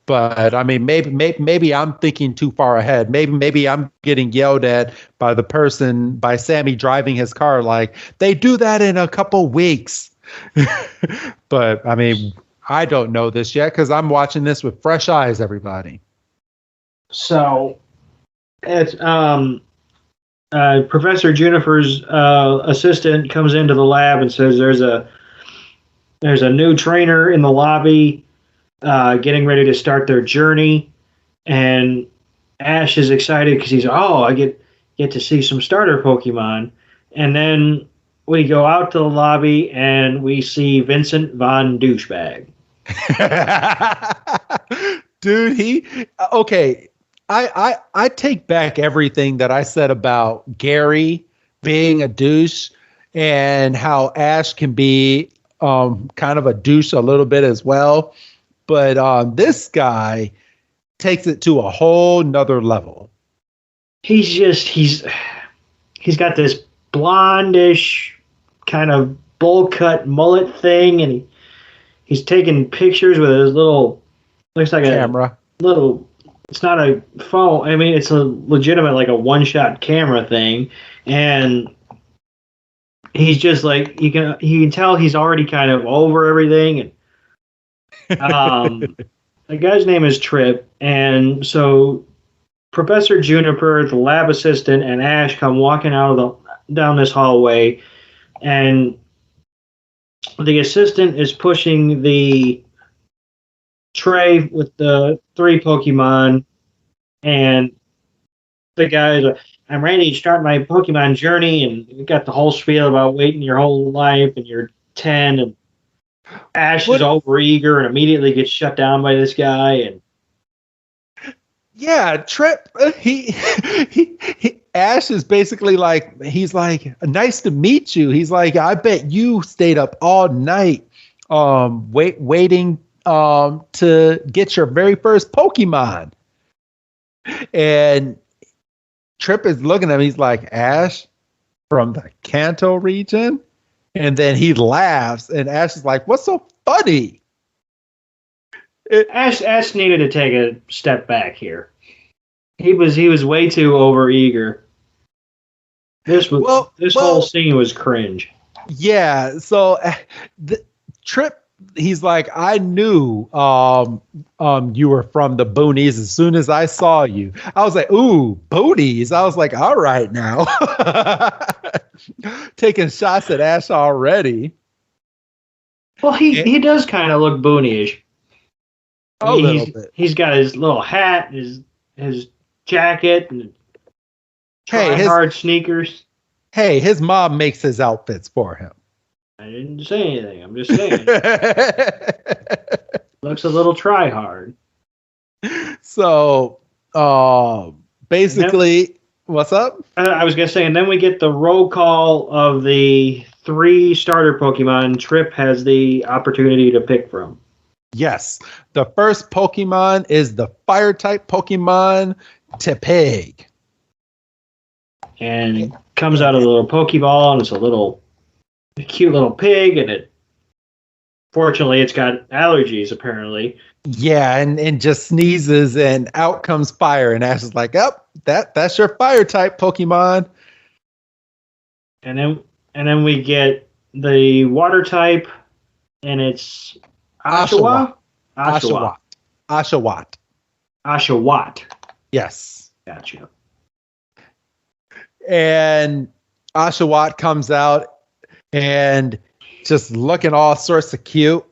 But I mean, maybe I'm thinking too far ahead. Maybe I'm getting yelled at by Sammy driving his car like they do that in a couple weeks. But I mean, I don't know this yet because I'm watching this with fresh eyes. Everybody. So it's Professor Juniper's assistant comes into the lab and says there's a new trainer in the lobby. Getting ready to start their journey, and Ash is excited because I get to see some starter Pokemon, and then we go out to the lobby and we see Vincent Von Douchebag. Dude, I take back everything that I said about Gary being a douche and how Ash can be kind of a douche a little bit as well. But this guy takes it to a whole nother level. He's got this blondish kind of bowl cut mullet thing, and he's taking pictures with his little, looks like camera. A little it's not a phone. I mean, it's a legitimate, like a one-shot camera thing, and he's just like you can tell he's already kind of over everything. And the guy's name is Trip, and so Professor Juniper, the lab assistant, and Ash come walking down this hallway, and the assistant is pushing the tray with the 3 Pokemon, and the guy's like, I'm ready to start my Pokemon journey, and you got the whole spiel about waiting your whole life, and you're 10, and Ash is overeager and immediately gets shut down by this guy, and yeah, Trip. Ash is basically like, he's like, nice to meet you. He's like, I bet you stayed up all night, waiting, to get your very first Pokemon. And Trip is looking at him. He's like, Ash, from the Kanto region, and then he laughs. And Ash is like, "What's so funny?" Ash needed to take a step back here. He was way too overeager. This whole scene was cringe. Yeah. So Trip, he's like, I knew you were from the boonies as soon as I saw you. I was like, ooh, boonies. I was like, all right now. Taking shots at Ash already. Well, he does kind of look boonyish. A little bit. He's got his little hat, his jacket, and hard sneakers. Hey, his mom makes his outfits for him. I didn't say anything. I'm just saying. Looks a little try hard. So, basically, what's up? I was going to say, and then we get the roll call of the 3 starter Pokemon Trip has the opportunity to pick from. Yes. The first Pokemon is the Fire-type Pokemon, Tepig. And it comes out of the little Pokeball, and it's a cute little pig, and fortunately it's got allergies apparently. Yeah, and just sneezes, and out comes fire, and Ash is like, that's your Fire-type Pokemon. And then we get the water type, and it's Oshawott. Yes. Gotcha. And Oshawott comes out and just looking all sorts of cute.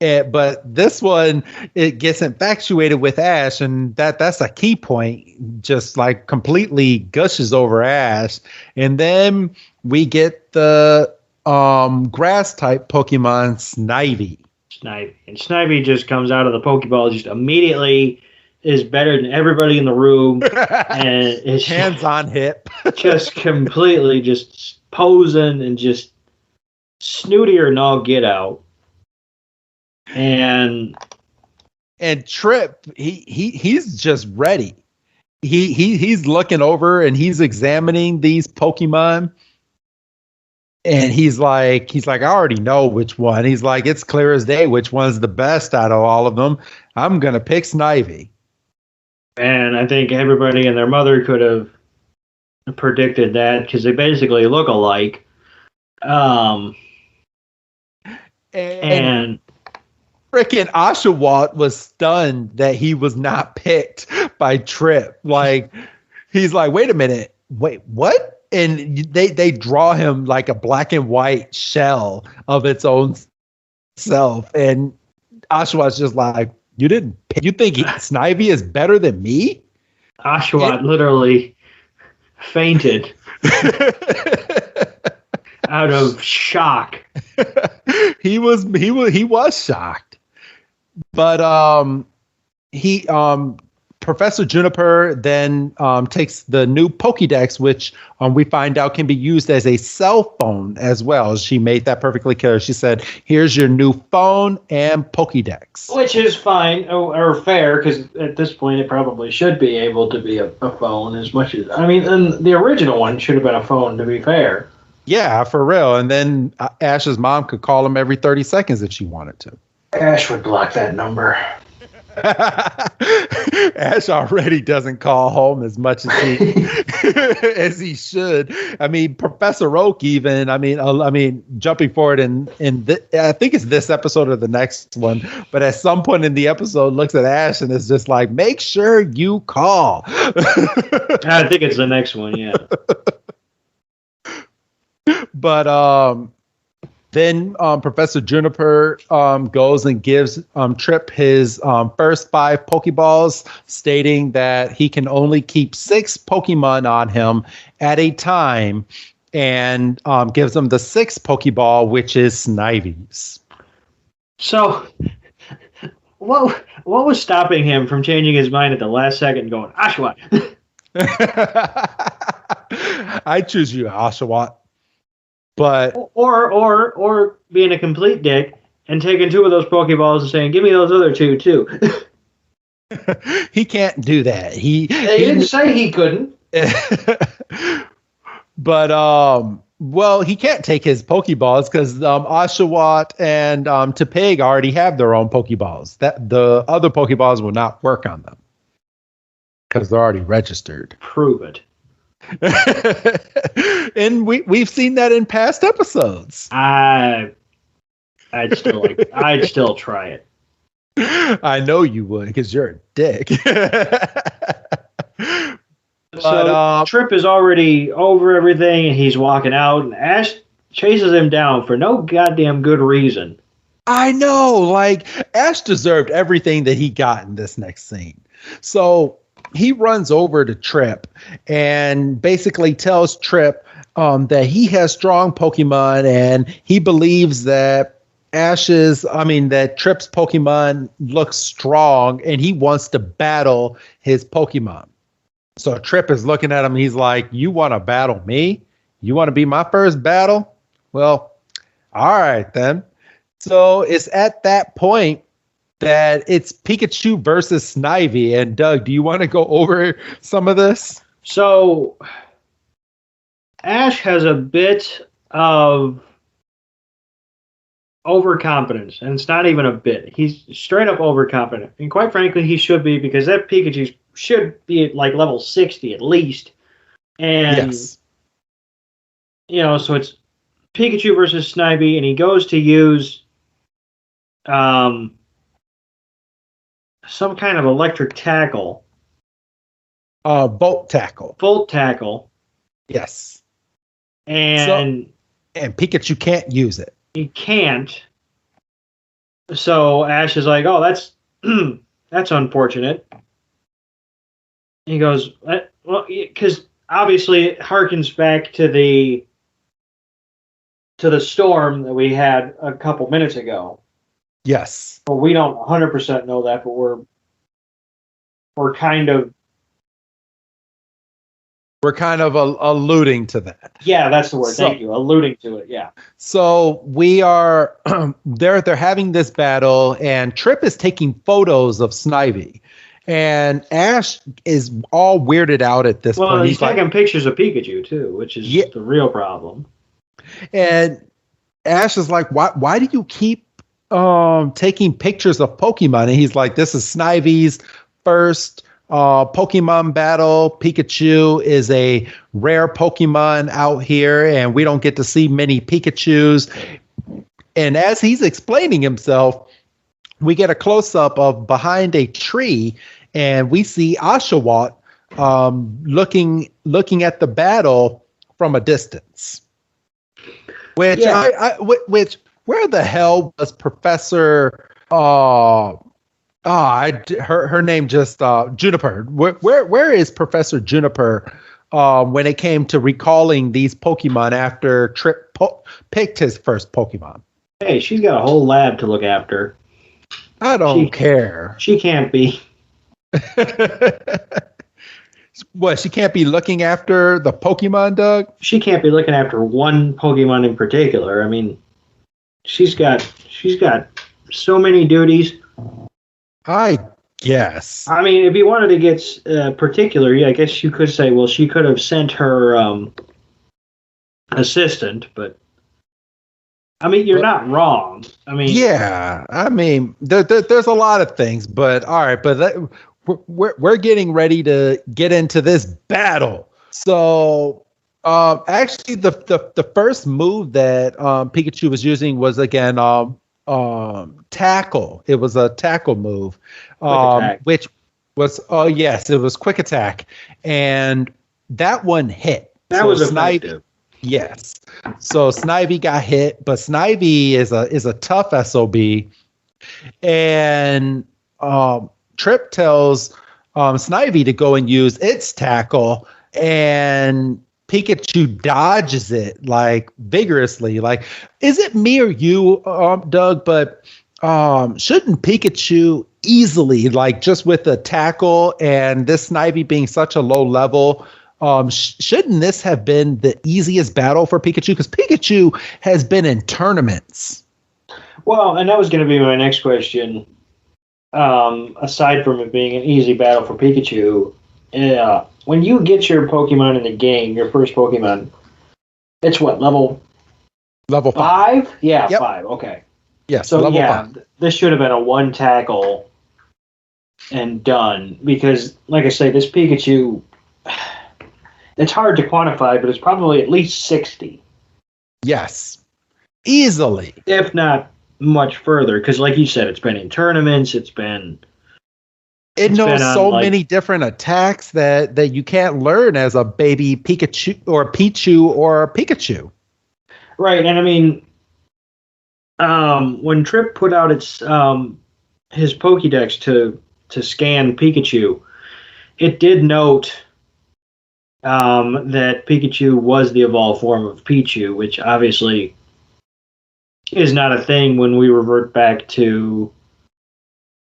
But this one, it gets infatuated with Ash, and that's a key point. Just like completely gushes over Ash. And then we get the grass type Pokemon Snivy. And Snivy just comes out of the Pokeball, just immediately is better than everybody in the room, and it's hands on hip, just completely just posing and just snootier than all get out. And Trip, he's just ready. He's looking over and he's examining these Pokemon. And he's like, I already know which one. He's like, it's clear as day which one's the best out of all of them. I'm going to pick Snivy. And I think everybody and their mother could have predicted that because they basically look alike. And freaking Oshawott was stunned that he was not picked by Trip. Like, he's like, wait a minute. Wait, what? And they draw him like a black and white shell of its own self. And Oshawott's just like, you think Snivy is better than me? Oshawott literally fainted out of shock. He was shocked. But Professor Juniper then takes the new Pokédex, which we find out can be used as a cell phone as well. She made that perfectly clear. She said, here's your new phone and Pokédex. Which is fine or fair, because at this point it probably should be able to be a phone as much as... I mean, and the original one should have been a phone, to be fair. Yeah, for real. And then Ash's mom could call him every 30 seconds if she wanted to. Ash would block that number. Ash already doesn't call home as much as he as he should. I mean, Professor Oak even. I mean, jumping forward I think it's this episode or the next one, but at some point in the episode, looks at Ash and is just like, "Make sure you call." I think it's the next one. Yeah. But then Professor Juniper goes and gives Trip his first 5 Pokeballs, stating that he can only keep 6 Pokemon on him at a time, and gives him the 6th Pokeball, which is Snivy's. So, what was stopping him from changing his mind at the last second and going, Oshawott? I choose you, Oshawott. But or being a complete dick and taking 2 of those Pokeballs and saying, "Give me those other 2 too." He can't do that. He didn't say he couldn't. But well, he can't take his Pokeballs because Oshawott and Tepig already have their own Pokeballs. That the other Pokeballs will not work on them because they're already registered. Prove it. And we've seen that in past episodes. I'd still try it. I know you would because you're a dick. So Trip is already over everything and he's walking out, and Ash chases him down for no goddamn good reason. I know, like Ash deserved everything that he got in this next scene. So he runs over to Trip and basically tells Trip that he has strong Pokemon, and he believes that that Trip's Pokemon looks strong, and he wants to battle his Pokemon. So Trip is looking at him. He's like, "You want to battle me? You want to be my first battle? Well, all right then." So it's at that point that it's Pikachu versus Snivy. And Doug, do you want to go over some of this? So Ash has a bit of overconfidence, and it's not even a bit. He's straight up overconfident. And quite frankly, he should be, because that Pikachu should be at like level 60 at least. And, yes. So it's Pikachu versus Snivy, and he goes to use some kind of electric tackle. Volt tackle. Volt tackle. Yes. And Pikachu can't use it. He can't. So Ash is like, "Oh, that's that's unfortunate." He goes, "Well, because obviously it harkens back to the storm that we had a couple minutes ago." Yes. Well, we don't 100% know that, but we're kind of alluding to that. Yeah, that's the word. Thank you. Alluding to it. Yeah. So we are they're having this battle, and Trip is taking photos of Snivy, and Ash is all weirded out at this point. Well, he's taking pictures of Pikachu too, which is the real problem. And Ash is like, "Why do you keep taking pictures of Pokemon?" And he's like, "This is Snivy's first Pokemon battle. Pikachu is a rare Pokemon out here, and we don't get to see many Pikachus." And as he's explaining himself, we get a close-up of behind a tree, and we see Oshawott looking at the battle from a distance. Which where the hell was Professor? Her name just Juniper. Where is Professor Juniper when it came to recalling these Pokemon after Trip picked his first Pokemon? Hey, she's got a whole lab to look after. I don't care. She can't be. What? She can't be looking after the Pokemon, Doug? She can't be looking after one Pokemon in particular. I mean, she's got so many duties. I guess. I mean, if you wanted to get particular, I guess you could say, well, she could have sent her assistant, but I mean, you're not wrong. I mean, yeah, I mean, there's a lot of things, but all right, but we're getting ready to get into this battle. So, actually, the first move that Pikachu was using was again tackle. It was a tackle move, which was yes, it was quick attack, and that one hit. That was effective. Yes. So Snivy got hit, but Snivy is a tough SOB. And Trip tells Snivy to go and use its tackle, and Pikachu dodges it like vigorously. Like, is it me or you, Doug? But shouldn't Pikachu easily, like just with the tackle and this Snivy being such a low level, shouldn't this have been the easiest battle for Pikachu? Because Pikachu has been in tournaments. Well, and that was going to be my next question. Aside from it being an easy battle for Pikachu, when you get your Pokemon in the game, your first Pokemon, it's what, level 5? Yeah, yep. 5. Okay. Yeah, so level yeah, 5. This should have been a one tackle and done. Because, like I say, this Pikachu, it's hard to quantify, but it's probably at least 60. Yes. Easily. If not much further. Because, like you said, it's been in tournaments. It knows so many different attacks that you can't learn as a baby Pikachu or Pichu or Pikachu. Right, and I mean, when Trip put out his Pokédex to scan Pikachu, it did note that Pikachu was the evolved form of Pichu, which obviously is not a thing when we revert back to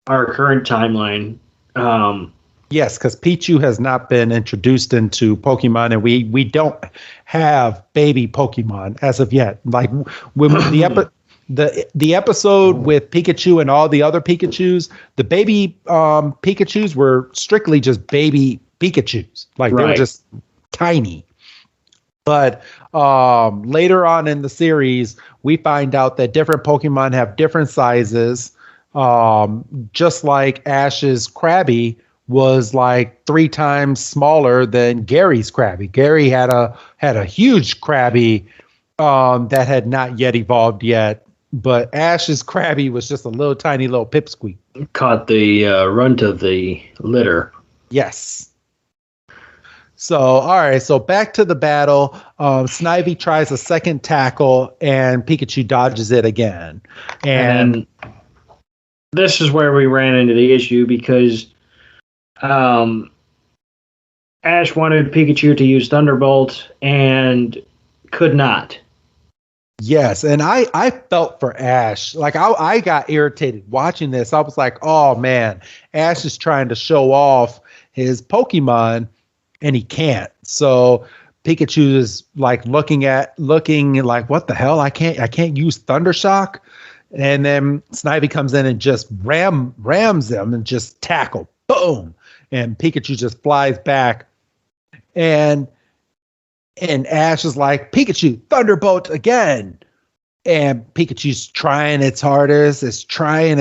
our current timeline. Yes, because Pichu has not been introduced into Pokemon, and we don't have baby Pokemon as of yet. Like when the episode with Pikachu and all the other Pikachus, the baby Pikachus were strictly just baby Pikachus. Like they were just tiny. But later on in the series, we find out that different Pokemon have different sizes. Just like Ash's Krabby was like 3 times smaller than Gary's Krabby. Gary had a huge Krabby that had not yet evolved yet, but Ash's Krabby was just a little tiny little pipsqueak. Caught the runt of the litter. Yes. So, all right. So back to the battle. Snivy tries a second tackle, and Pikachu dodges it again. And this is where we ran into the issue because Ash wanted Pikachu to use Thunderbolt and could not. Yes, and I felt for Ash. Like I got irritated watching this. I was like, oh man, Ash is trying to show off his Pokemon and he can't. So Pikachu is like looking like, what the hell? I can't use Thundershock. And then Snivy comes in and just rams him and just tackle. Boom. And Pikachu just flies back. And Ash is like, Pikachu, Thunderbolt again. And Pikachu's trying its hardest. It's trying.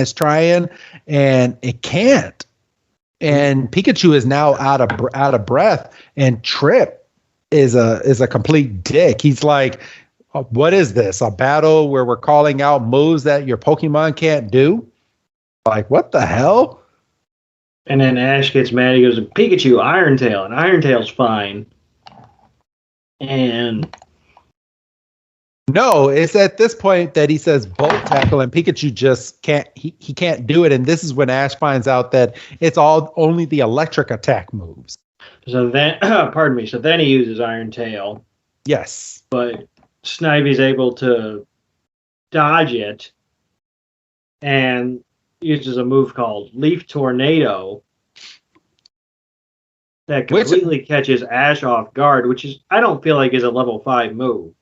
And it can't. And Pikachu is now out of breath. And Trip is a complete dick. He's like, what is this? A battle where we're calling out moves that your Pokemon can't do? Like, what the hell? And then Ash gets mad. He goes, Pikachu, Iron Tail. And Iron Tail's fine. And no, it's at this point that he says Bolt Tackle, and Pikachu just can't. He can't do it. And this is when Ash finds out that it's only the electric attack moves. So then, pardon me. So then he uses Iron Tail. Yes, but Snivy's able to dodge it and uses a move called Leaf Tornado that completely catches Ash off guard, which is I don't feel like is a level 5 move.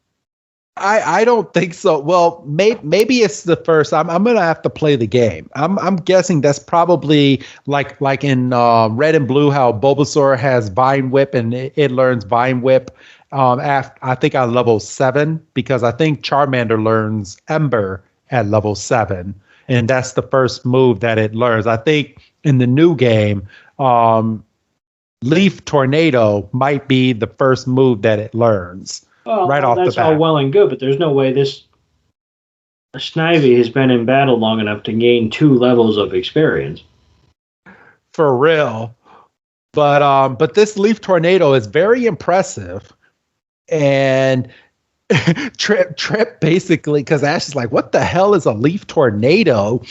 I don't think so. Well, maybe it's the first. I'm gonna have to play the game. I'm guessing that's probably like in Red and Blue, how Bulbasaur has Vine Whip and it learns Vine Whip I think on level 7, because I think Charmander learns Ember at level 7, and that's the first move that it learns. I think in the new game, Leaf Tornado might be the first move that it learns right off the bat. That's all well and good, but there's no way this Snivy has been in battle long enough to gain 2 levels of experience. For real. But this Leaf Tornado is very impressive. And Trip basically, because Ash is like, what the hell is a Leaf Tornado?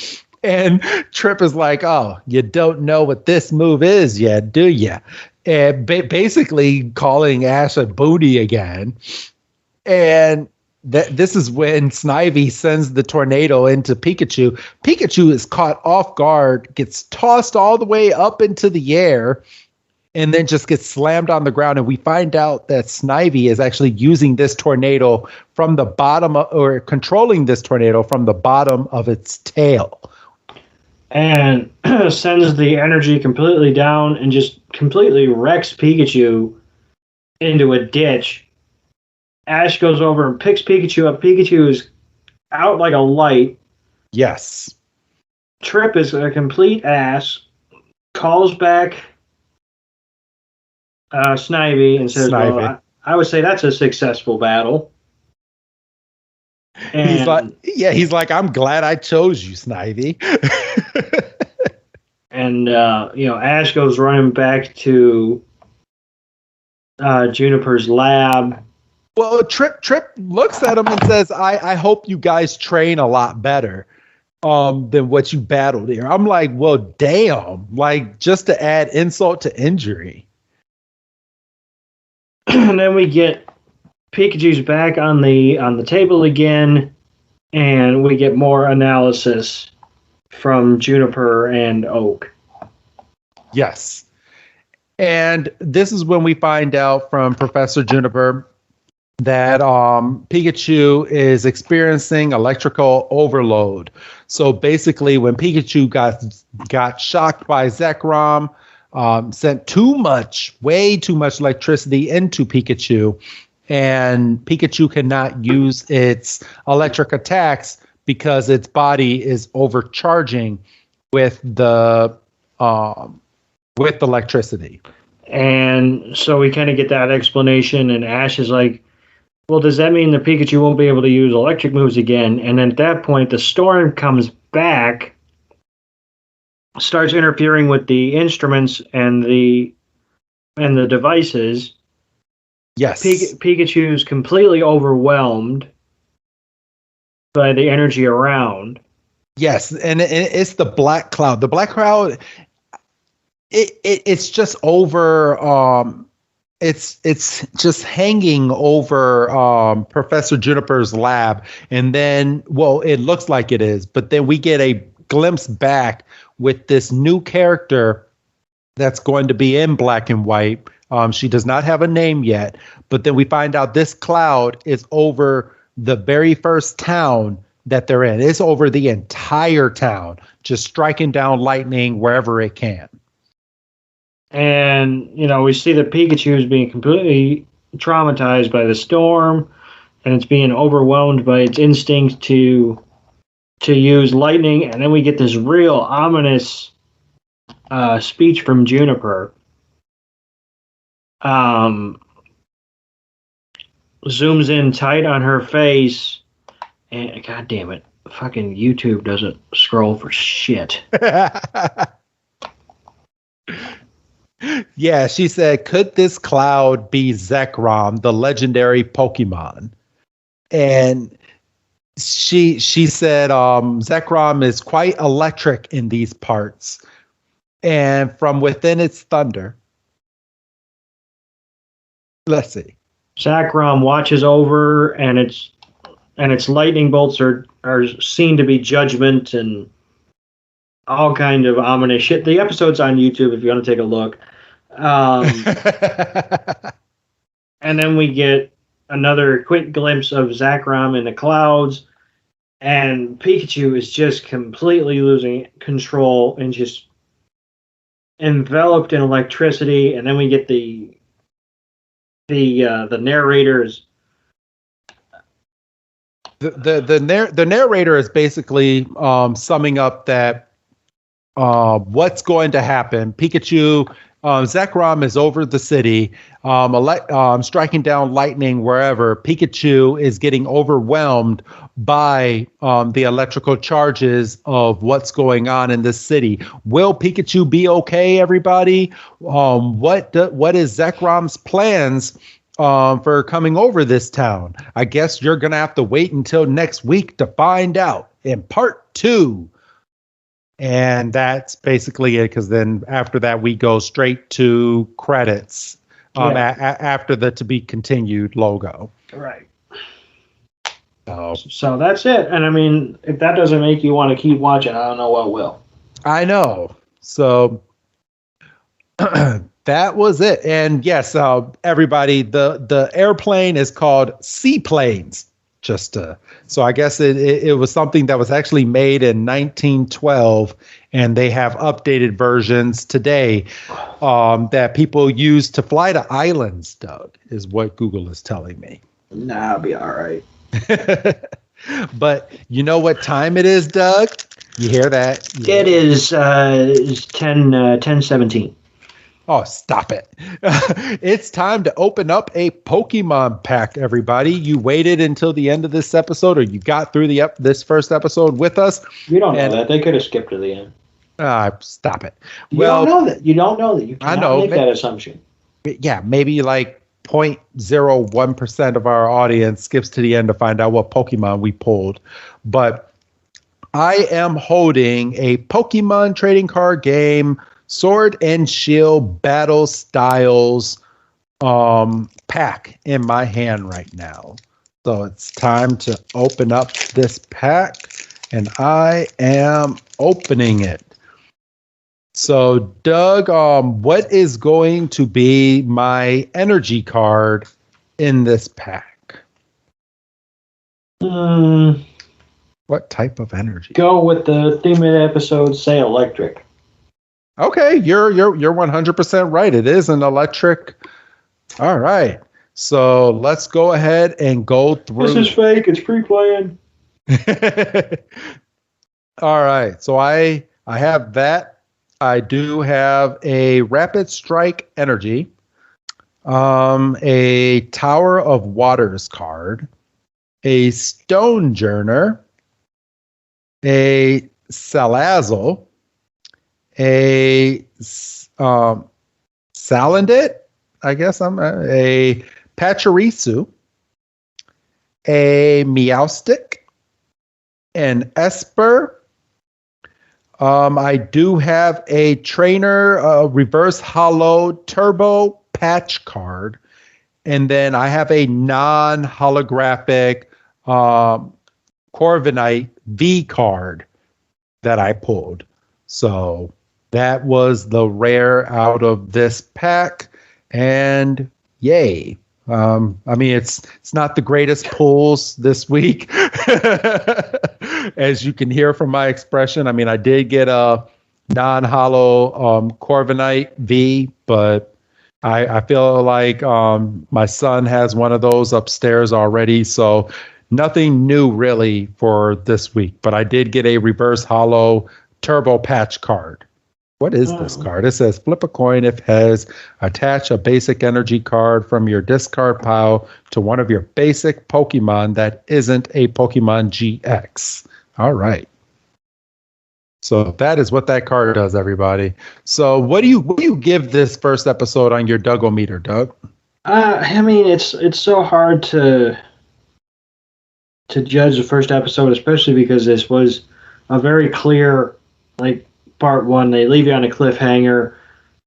And Trip is like, oh, you don't know what this move is yet, do you? And basically calling Ash a booty again. And this is when Snivy sends the tornado into Pikachu. Pikachu is caught off guard, gets tossed all the way up into the air, and then just gets slammed on the ground. And we find out that Snivy is actually using this tornado from the bottom or controlling this tornado from the bottom of its tail. And sends the energy completely down and just completely wrecks Pikachu into a ditch. Ash goes over and picks Pikachu up. Pikachu is out like a light. Yes. Trip is a complete ass. Calls back Snivy and says, well, I would say that's a successful battle. And he's like, I'm glad I chose you, Snivy. And, Ash goes running back to Juniper's lab. Well, Trip looks at him and says, I hope you guys train a lot better than what you battled here. I'm like, well, damn, like just to add insult to injury. And then we get Pikachu's back on the table again, and we get more analysis from Juniper and Oak. Yes. And this is when we find out from Professor Juniper that Pikachu is experiencing electrical overload. So basically, when Pikachu got shocked by Zekrom, sent way too much electricity into Pikachu, and Pikachu cannot use its electric attacks because its body is overcharging with the electricity. And so we kind of get that explanation, and Ash is like, well, does that mean that Pikachu won't be able to use electric moves again? And then at that point, the storm comes back, starts interfering with the instruments and the devices. Yes. Pikachu's completely overwhelmed by the energy around. Yes, and it's the black cloud. The black cloud, it's just over. It's just hanging over Professor Juniper's lab, and then, well, it looks like it is, but then we get a glimpse back with this new character that's going to be in black and white. She does not have a name yet, but then we find out this cloud is over the very first town that they're in. It's over the entire town, just striking down lightning wherever it can. And, we see that Pikachu is being completely traumatized by the storm, and it's being overwhelmed by its instinct to use lightning. And then we get this real ominous speech from Juniper. Zooms in tight on her face, and God damn it, fucking YouTube doesn't scroll for shit. Yeah, she said, could this cloud be Zekrom, the legendary Pokemon? And she said Zekrom is quite electric in these parts, and from within its thunder. Let's see. Zekrom watches over, and its lightning bolts are seen to be judgment and all kind of ominous shit. The episode's on YouTube if you want to take a look. And then we get another quick glimpse of Zekrom in the clouds, and Pikachu is just completely losing control and just enveloped in electricity. And then we get the the narrators. The narrator is basically summing up that what's going to happen. Pikachu, Zekrom is over the city, striking down lightning wherever. Pikachu is getting overwhelmed by the electrical charges of what's going on in this city. Will Pikachu be okay, everybody? What is Zekrom's plans for coming over this town? I guess you're going to have to wait until next week to find out in part 2. And that's basically it, because then after that, we go straight to credits after the to be continued logo. Right. So that's it. And I mean, if that doesn't make you want to keep watching, I don't know what will. I know. So that was it. And yes, everybody, the airplane is called Seaplanes. So I guess it was something that was actually made in 1912, and they have updated versions today that people use to fly to islands, Doug, is what Google is telling me. Nah, I'll be all right. But you know what time it is, Doug? You hear that? Yeah. It is 10:17. Oh, stop it. It's time to open up a Pokemon pack, everybody. You waited until the end of this episode, or you got through this first episode with us. You don't know that. They could have skipped to the end. Stop it. You don't know that. You don't know that. You cannot make that assumption. Yeah, maybe like 0.01% of our audience skips to the end to find out what Pokemon we pulled. But I am holding a Pokemon trading card game Sword and Shield Battle Styles pack in my hand right now. So it's time to open up this pack, and I am opening it. So Doug, what is going to be my energy card in this pack? What type of energy? Go with the theme of the episode, say electric. Okay, you're 100% right. It is an electric. All right. So let's go ahead and go through. This is fake. It's pre-planned. All right. So I have that. I do have a Rapid Strike Energy, a Tower of Waters card, a Stonejourner, a Salazzle, a Salandit, I guess a Pachirisu, a Meowstic, an Esper. I do have a Trainer Reverse Hollow Turbo Patch card, and then I have a non-holographic Corviknight V card that I pulled. So that was the rare out of this pack, and yay. I mean, it's not the greatest pulls this week, as you can hear from my expression. I mean, I did get a non-hollow Corviknight V, but I feel like my son has one of those upstairs already, so nothing new really for this week. But I did get a reverse hollow Turbo Patch card. What is this card? It says flip a coin if heads, attach a basic energy card from your discard pile to one of your basic Pokemon that isn't a Pokemon GX. All right. So that is what that card does, everybody. So what do you give this first episode on your Dougometer, Doug? I mean, it's so hard to judge the first episode, especially because this was a very clear, like, part one. They leave you on a cliffhanger.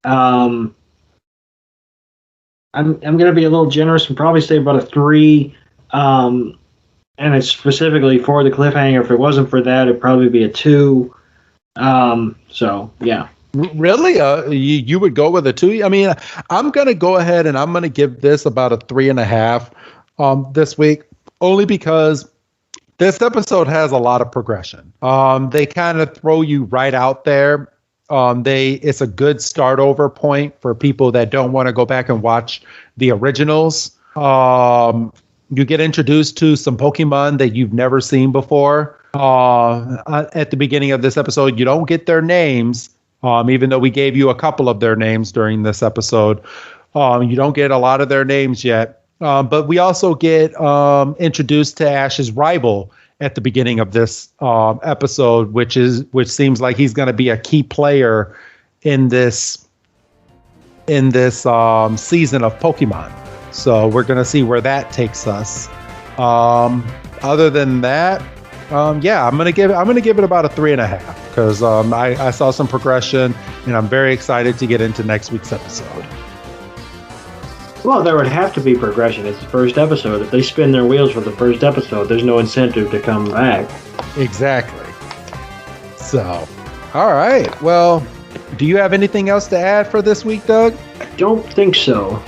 I'm going to be a little generous and probably say about a 3. And it's specifically for the cliffhanger. If it wasn't for that, it'd probably be a 2. So yeah. Really? You would go with a 2? I mean, I'm going to go ahead and I'm going to give this about a 3.5 this week, only because this episode has a lot of progression. They kind of throw you right out there It's a good start over point for people that don't want to go back and watch the originals. You get introduced to some Pokemon that you've never seen before. At the beginning of this episode, you don't get their names, even though we gave you a couple of their names during this episode. You don't get a lot of their names yet. But we also get introduced to Ash's rival at the beginning of this episode, which seems like he's going to be a key player in this season of Pokemon. So we're going to see where that takes us. Other than that, I'm gonna give it about a 3.5 because I saw some progression and I'm very excited to get into next week's episode. Well, there would have to be progression. It's the first episode. If they spin their wheels for the first episode, there's no incentive to come back. Exactly. So, all right. Well, do you have anything else to add for this week, Doug? I don't think so.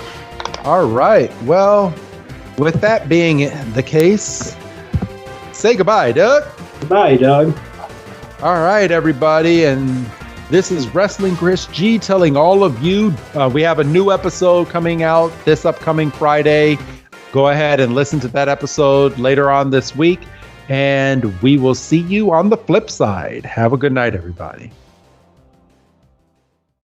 All right. Well, with that being the case, say goodbye, Doug. Goodbye, Doug. All right, everybody. And this is Wrestling Chris G telling all of you we have a new episode coming out this upcoming Friday. Go ahead and listen to that episode later on this week. And we will see you on the flip side. Have a good night, everybody.